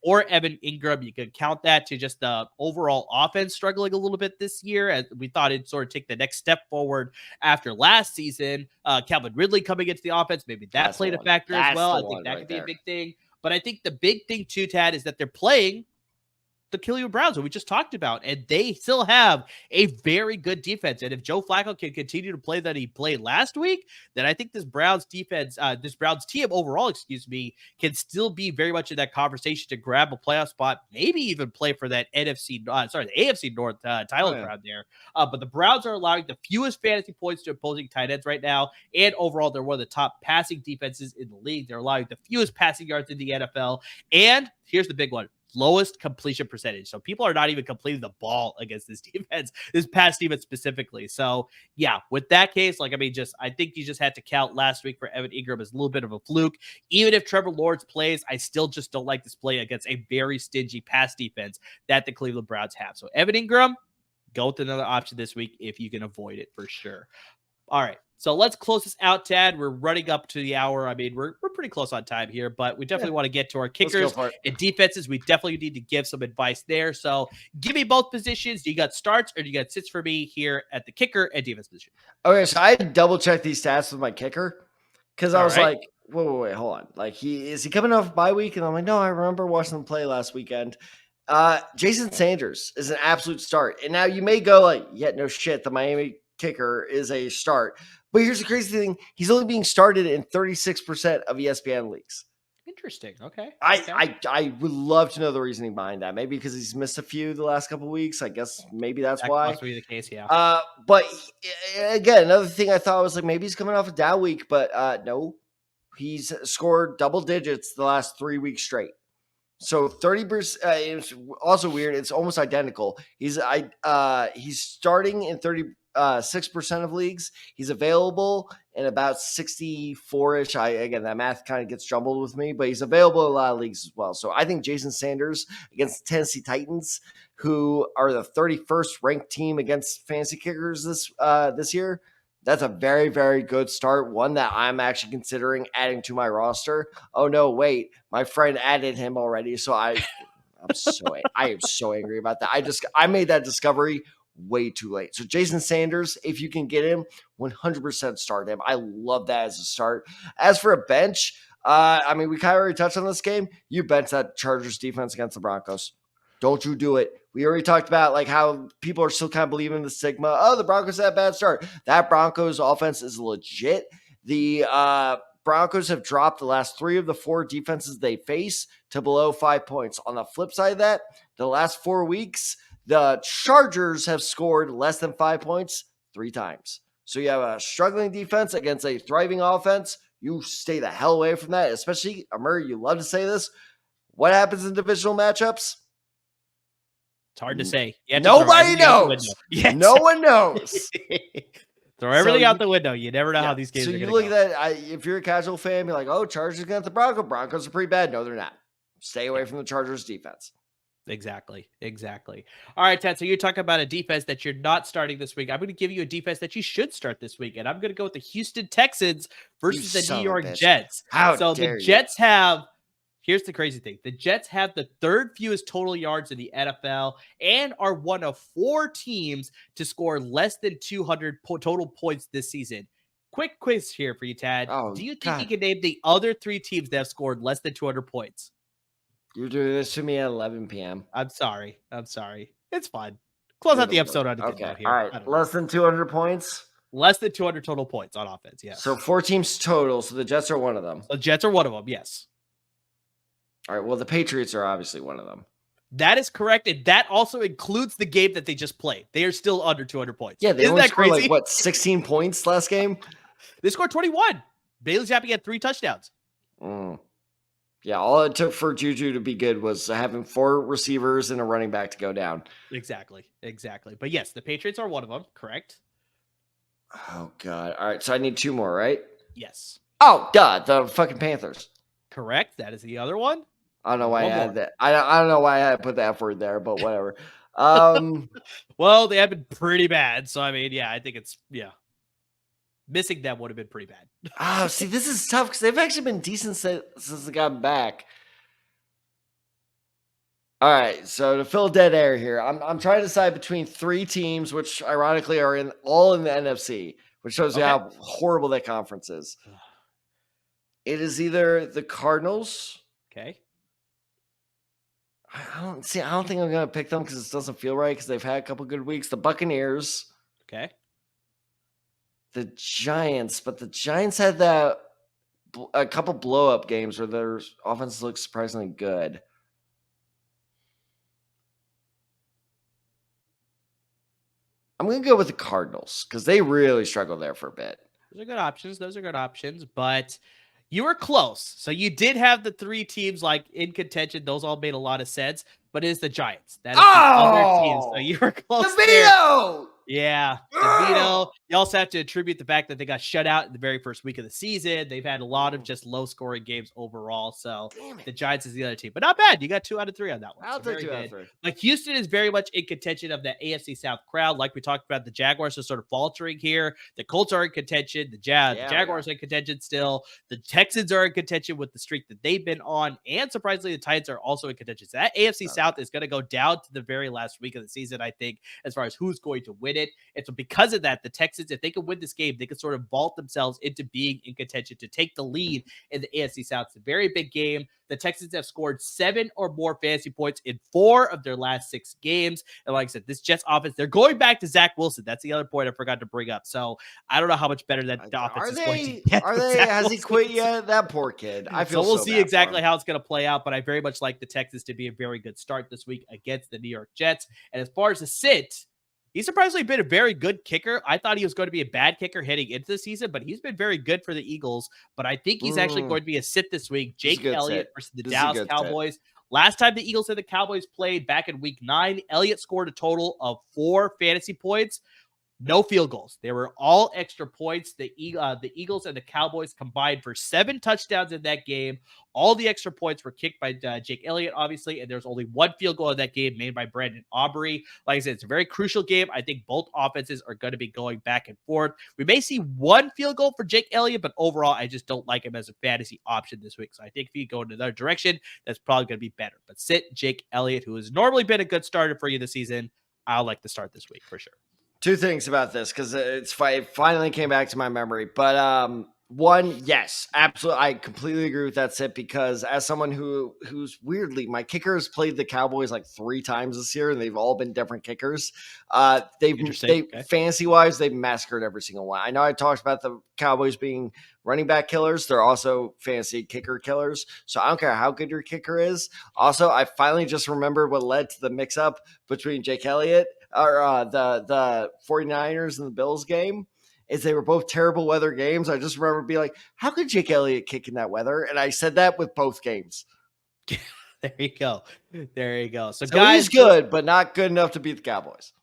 S1: for Evan Ingram. You can count that to just the overall offense struggling a little bit this year, as we thought it'd sort of take the next step forward after last season. Calvin Ridley coming into the offense, maybe that played a factor as well. I think that could be a big thing. But I think the big thing too, Tad, is that they're playing the Cleveland Browns that we just talked about, and they still have a very good defense. And if Joe Flacco can continue to play that he played last week, then I think this Browns defense, this Browns team overall, can still be very much in that conversation to grab a playoff spot, maybe even play for that the AFC North title crowd there. But the Browns are allowing the fewest fantasy points to opposing tight ends right now, and overall, they're one of the top passing defenses in the league. They're allowing the fewest passing yards in the NFL, and here's the big one: lowest completion percentage. So people are not even completing the ball against this defense, this pass defense specifically. So yeah, with that case, I think you just had to count last week for Evan Ingram as a little bit of a fluke. Even if Trevor Lawrence plays, I still just don't like this play against a very stingy pass defense that the Cleveland Browns have. So Evan Ingram, go with another option this week if you can avoid it for sure. All right. So let's close this out, Tad. We're running up to the hour. I mean, we're pretty close on time here, but we definitely want to get to our kickers and defenses. We definitely need to give some advice there. So give me both positions. Do you got starts or do you got sits for me here at the kicker and defense position?
S2: Okay, so I double checked these stats with my kicker because I was like, wait, hold on. Like, is he coming off bye week? And I'm like, no, I remember watching him play last weekend. Jason Sanders is an absolute start. And now you may go like, yeah, no shit, the Miami kicker is a start. But here's the crazy thing. He's only being started in 36% of ESPN leagues.
S1: Interesting. Okay.
S2: I would love to know the reasoning behind that. Maybe because he's missed a few the last couple of weeks. I guess maybe that's why.
S1: Must be the case, yeah.
S2: But again, another thing I thought was like maybe he's coming off a down week, but no. He's scored double digits the last 3 weeks straight. So 30%. It's also weird. It's almost identical. He's starting in 36% of leagues. He's available in about 64-ish. Again, that math kind of gets jumbled with me, but he's available in a lot of leagues as well. So I think Jason Sanders against the Tennessee Titans, who are the 31st ranked team against fantasy kickers this year, that's a very, very good start. One that I'm actually considering adding to my roster. Oh no, wait, my friend added him already. So I am so angry about that. I made that discovery way too late. So Jason Sanders, if you can get him, 100% start him. I love that as a start. As for a bench, I mean, we kind of already touched on this game. You bench that Chargers defense against the Broncos. Don't you do it. We already talked about like how people are still kind of believing in the stigma. Oh, the Broncos had a bad start. That Broncos offense is legit. The Broncos have dropped the last 3 of the 4 defenses they face to below 5 points. On the flip side of that, the last 4 weeks, the Chargers have scored less than 5 points 3 times. So you have a struggling defense against a thriving offense. You stay the hell away from that, especially, Murray, you love to say this. What happens in divisional matchups?
S1: It's hard to say.
S2: Nobody knows.
S1: Yes.
S2: No one knows.
S1: Throw everything out the window. You never know how these games are going to go.
S2: So you look at that. If you're a casual fan, you're like, oh, Chargers against the Broncos. Broncos are pretty bad. No, they're not. Stay away from the Chargers defense.
S1: Exactly. All right, Ted. So you're talking about a defense that you're not starting this week. I'm going to give you a defense that you should start this week, and I'm going to go with the Houston Texans versus the New York Jets. So the Jets have. Here's the crazy thing. The Jets have the 3rd fewest total yards in the NFL and are one of 4 teams to score less than 200 total points this season. Quick quiz here for you, Tad. Do you think you can name the other 3 teams that have scored less than 200 points?
S2: You're doing this to me at 11 p.m.
S1: I'm sorry. It's fine. Close out the episode on a good note here.
S2: All right. Less than 200 points?
S1: Less than 200 total points on offense, yes.
S2: So 4 teams total. So the Jets are one of them.
S1: The Jets are one of them, yes.
S2: All right, well, the Patriots are obviously one of them.
S1: That is correct, and that also includes the game that they just played. They are still under 200 points.
S2: Yeah, they only scored like, what, 16 points last game?
S1: They scored 21. Bailey Zappi had 3 touchdowns.
S2: Yeah, all it took for Juju to be good was having 4 receivers and a running back to go down.
S1: Exactly. But yes, the Patriots are one of them, correct?
S2: Oh, God. All right, so I need 2 more, right?
S1: Yes.
S2: Oh, duh, the fucking Panthers.
S1: Correct. That is the other one.
S2: I don't know why I had that. I don't know why I had to put that F word there, but whatever.
S1: Well, they have been pretty bad. So, I mean, yeah, I think it's, missing them would have been pretty bad.
S2: See, this is tough because they've actually been decent since they got back. All right, so to fill dead air here, I'm trying to decide between 3 teams, which ironically are all in the NFC, which shows you how horrible that conference is. It is either the Cardinals.
S1: Okay.
S2: I don't think I'm going to pick them because it doesn't feel right because they've had a couple good weeks. The Buccaneers.
S1: Okay.
S2: The Giants, but the Giants had a couple blow-up games where their offense looks surprisingly good. I'm going to go with the Cardinals because they really struggled there for a bit.
S1: Those are good options, but you were close. So you did have the 3 teams like in contention. Those all made a lot of sense, but it is the Giants. That is the other team. So you were close there. Yeah, DeVito. You also have to attribute the fact that they got shut out in the very first week of the season. They've had a lot of just low-scoring games overall. So the Giants is the other team, but not bad. You got 2 out of 3 on that one.
S2: I'll take 2 out of 3.
S1: Like Houston is very much in contention of the AFC South crowd. Like we talked about, the Jaguars are sort of faltering here. The Colts are in contention. The Jaguars are in contention still. The Texans are in contention with the streak that they've been on, and surprisingly, the Titans are also in contention. So that AFC South is going to go down to the very last week of the season, I think, as far as who's going to win it. And so because of that, the Texans, if they can win this game, they can sort of vault themselves into being in contention to take the lead in the AFC South. It's a very big game. The Texans have scored 7 or more fantasy points in 4 of their last 6 games. And like I said, this Jets offense, they're going back to Zach Wilson. That's the other point I forgot to bring up. So I don't know how much better that offense is going to get.
S2: Has he quit yet? That poor kid. I feel
S1: so we'll see exactly how it's going to play out, but I very much like the Texans to be a very good start this week against the New York Jets. And as far as the sit, he's surprisingly been a very good kicker. I thought he was going to be a bad kicker heading into the season, but he's been very good for the Eagles. But I think he's actually going to be a sit this week. Jake Elliott versus the Dallas Cowboys. Last time the Eagles and the Cowboys played back in week 9, Elliott scored a total of 4 fantasy points. No field goals. They were all extra points. The Eagles and the Cowboys combined for 7 touchdowns in that game. All the extra points were kicked by Jake Elliott, obviously, and there's only 1 field goal in that game made by Brandon Aubrey. Like I said, it's a very crucial game. I think both offenses are going to be going back and forth. We may see 1 field goal for Jake Elliott, but overall, I just don't like him as a fantasy option this week. So I think if you go in another direction, that's probably going to be better. But sit Jake Elliott, who has normally been a good starter for you this season. I like to start this week for sure.
S2: Two things about this because it finally came back to my memory. But one, yes, absolutely, I completely agree with that sit because as someone who's weirdly, my kickers played the Cowboys like 3 times this year, and they've all been different kickers. They
S1: Okay.
S2: fantasy wise, they've massacred every single one. I know I talked about the Cowboys being running back killers; they're also fantasy kicker killers. So I don't care how good your kicker is. Also, I finally just remembered what led to the mix up between Jake Elliott or the 49ers and the Bills game is they were both terrible weather games. I just remember being like, how could Jake Elliott kick in that weather? And I said that with both games.
S1: There you go. There you go. So
S2: He's
S1: guys,
S2: good, but not good enough to beat the Cowboys.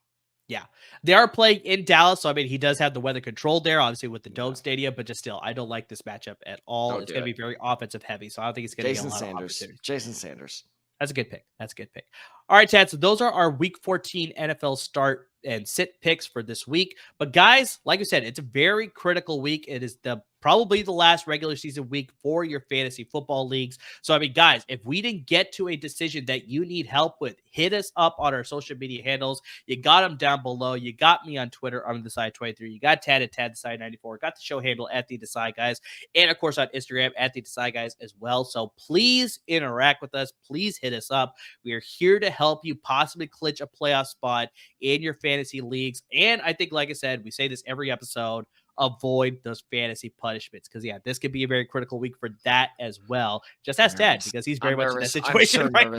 S1: yeah, they are playing in Dallas. So, I mean, he does have the weather controlled there, obviously, with the Dome Stadium, but just still, I don't like this matchup at all. It's going to be very offensive heavy. So, I don't think it's going to get a lot of opportunities.
S2: Jason Sanders.
S1: That's a good pick. That's a good pick. All right, Chad. So those are our week 14 NFL start and sit picks for this week. But guys, like I said, it's a very critical week. It is probably the last regular season week for your fantasy football leagues. So, I mean, guys, if we didn't get to a decision that you need help with, hit us up on our social media handles. You got them down below. You got me on Twitter, on the side 23. You got Tad at Tad Decide 94. Got the show handle at the Decide Guys. And of course on Instagram at the Decide Guys as well. So please interact with us. Please hit us up. We are here to help you possibly clinch a playoff spot in your fantasy leagues. And I think, like I said, we say this every episode, avoid those fantasy punishments because this could be a very critical week for that as well. Just ask Dad because he's very much in that situation right now.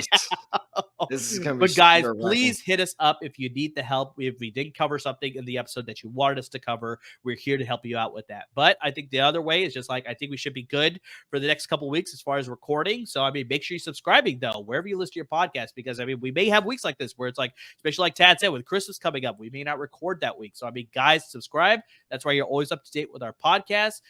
S2: This is gonna be
S1: but guys, please hit us up if you need the help. If we didn't cover something in the episode that you wanted us to cover, we're here to help you out with that. But I think the other way is just like I think we should be good for the next couple of weeks as far as recording. So I mean, make sure you're subscribing though wherever you listen to your podcast because I mean we may have weeks like this where it's like, especially like Tad said, with Christmas coming up, we may not record that week. So I mean, guys, subscribe. That's why you're always up to date with our podcast.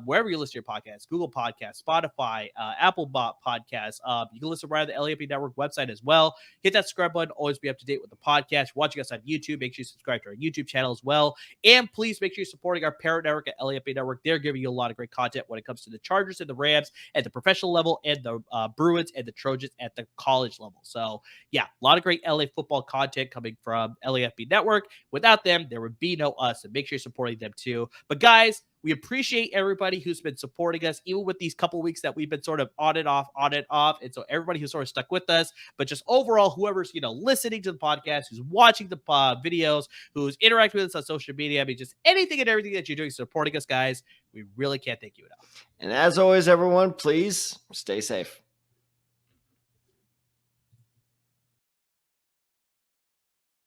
S1: Wherever you listen to your podcast, Google Podcasts, Spotify, Apple Podcasts. You can listen right on the LAFB Network website as well. Hit that subscribe button. Always be up to date with the podcast. Watching us on YouTube, make sure you subscribe to our YouTube channel as well. And please make sure you're supporting our parent network at LAFB Network. They're giving you a lot of great content when it comes to the Chargers and the Rams at the professional level and the Bruins and the Trojans at the college level. So, yeah, a lot of great LA football content coming from LAFB Network. Without them, there would be no us. And make sure you're supporting them too. But guys, we appreciate everybody who's been supporting us, even with these couple weeks that we've been sort of on and off. And so everybody who's sort of stuck with us, but just overall, whoever's, listening to the podcast, who's watching the videos, who's interacting with us on social media, I mean, just anything and everything that you're doing supporting us, guys, we really can't thank you enough.
S2: And as always, everyone, please stay safe.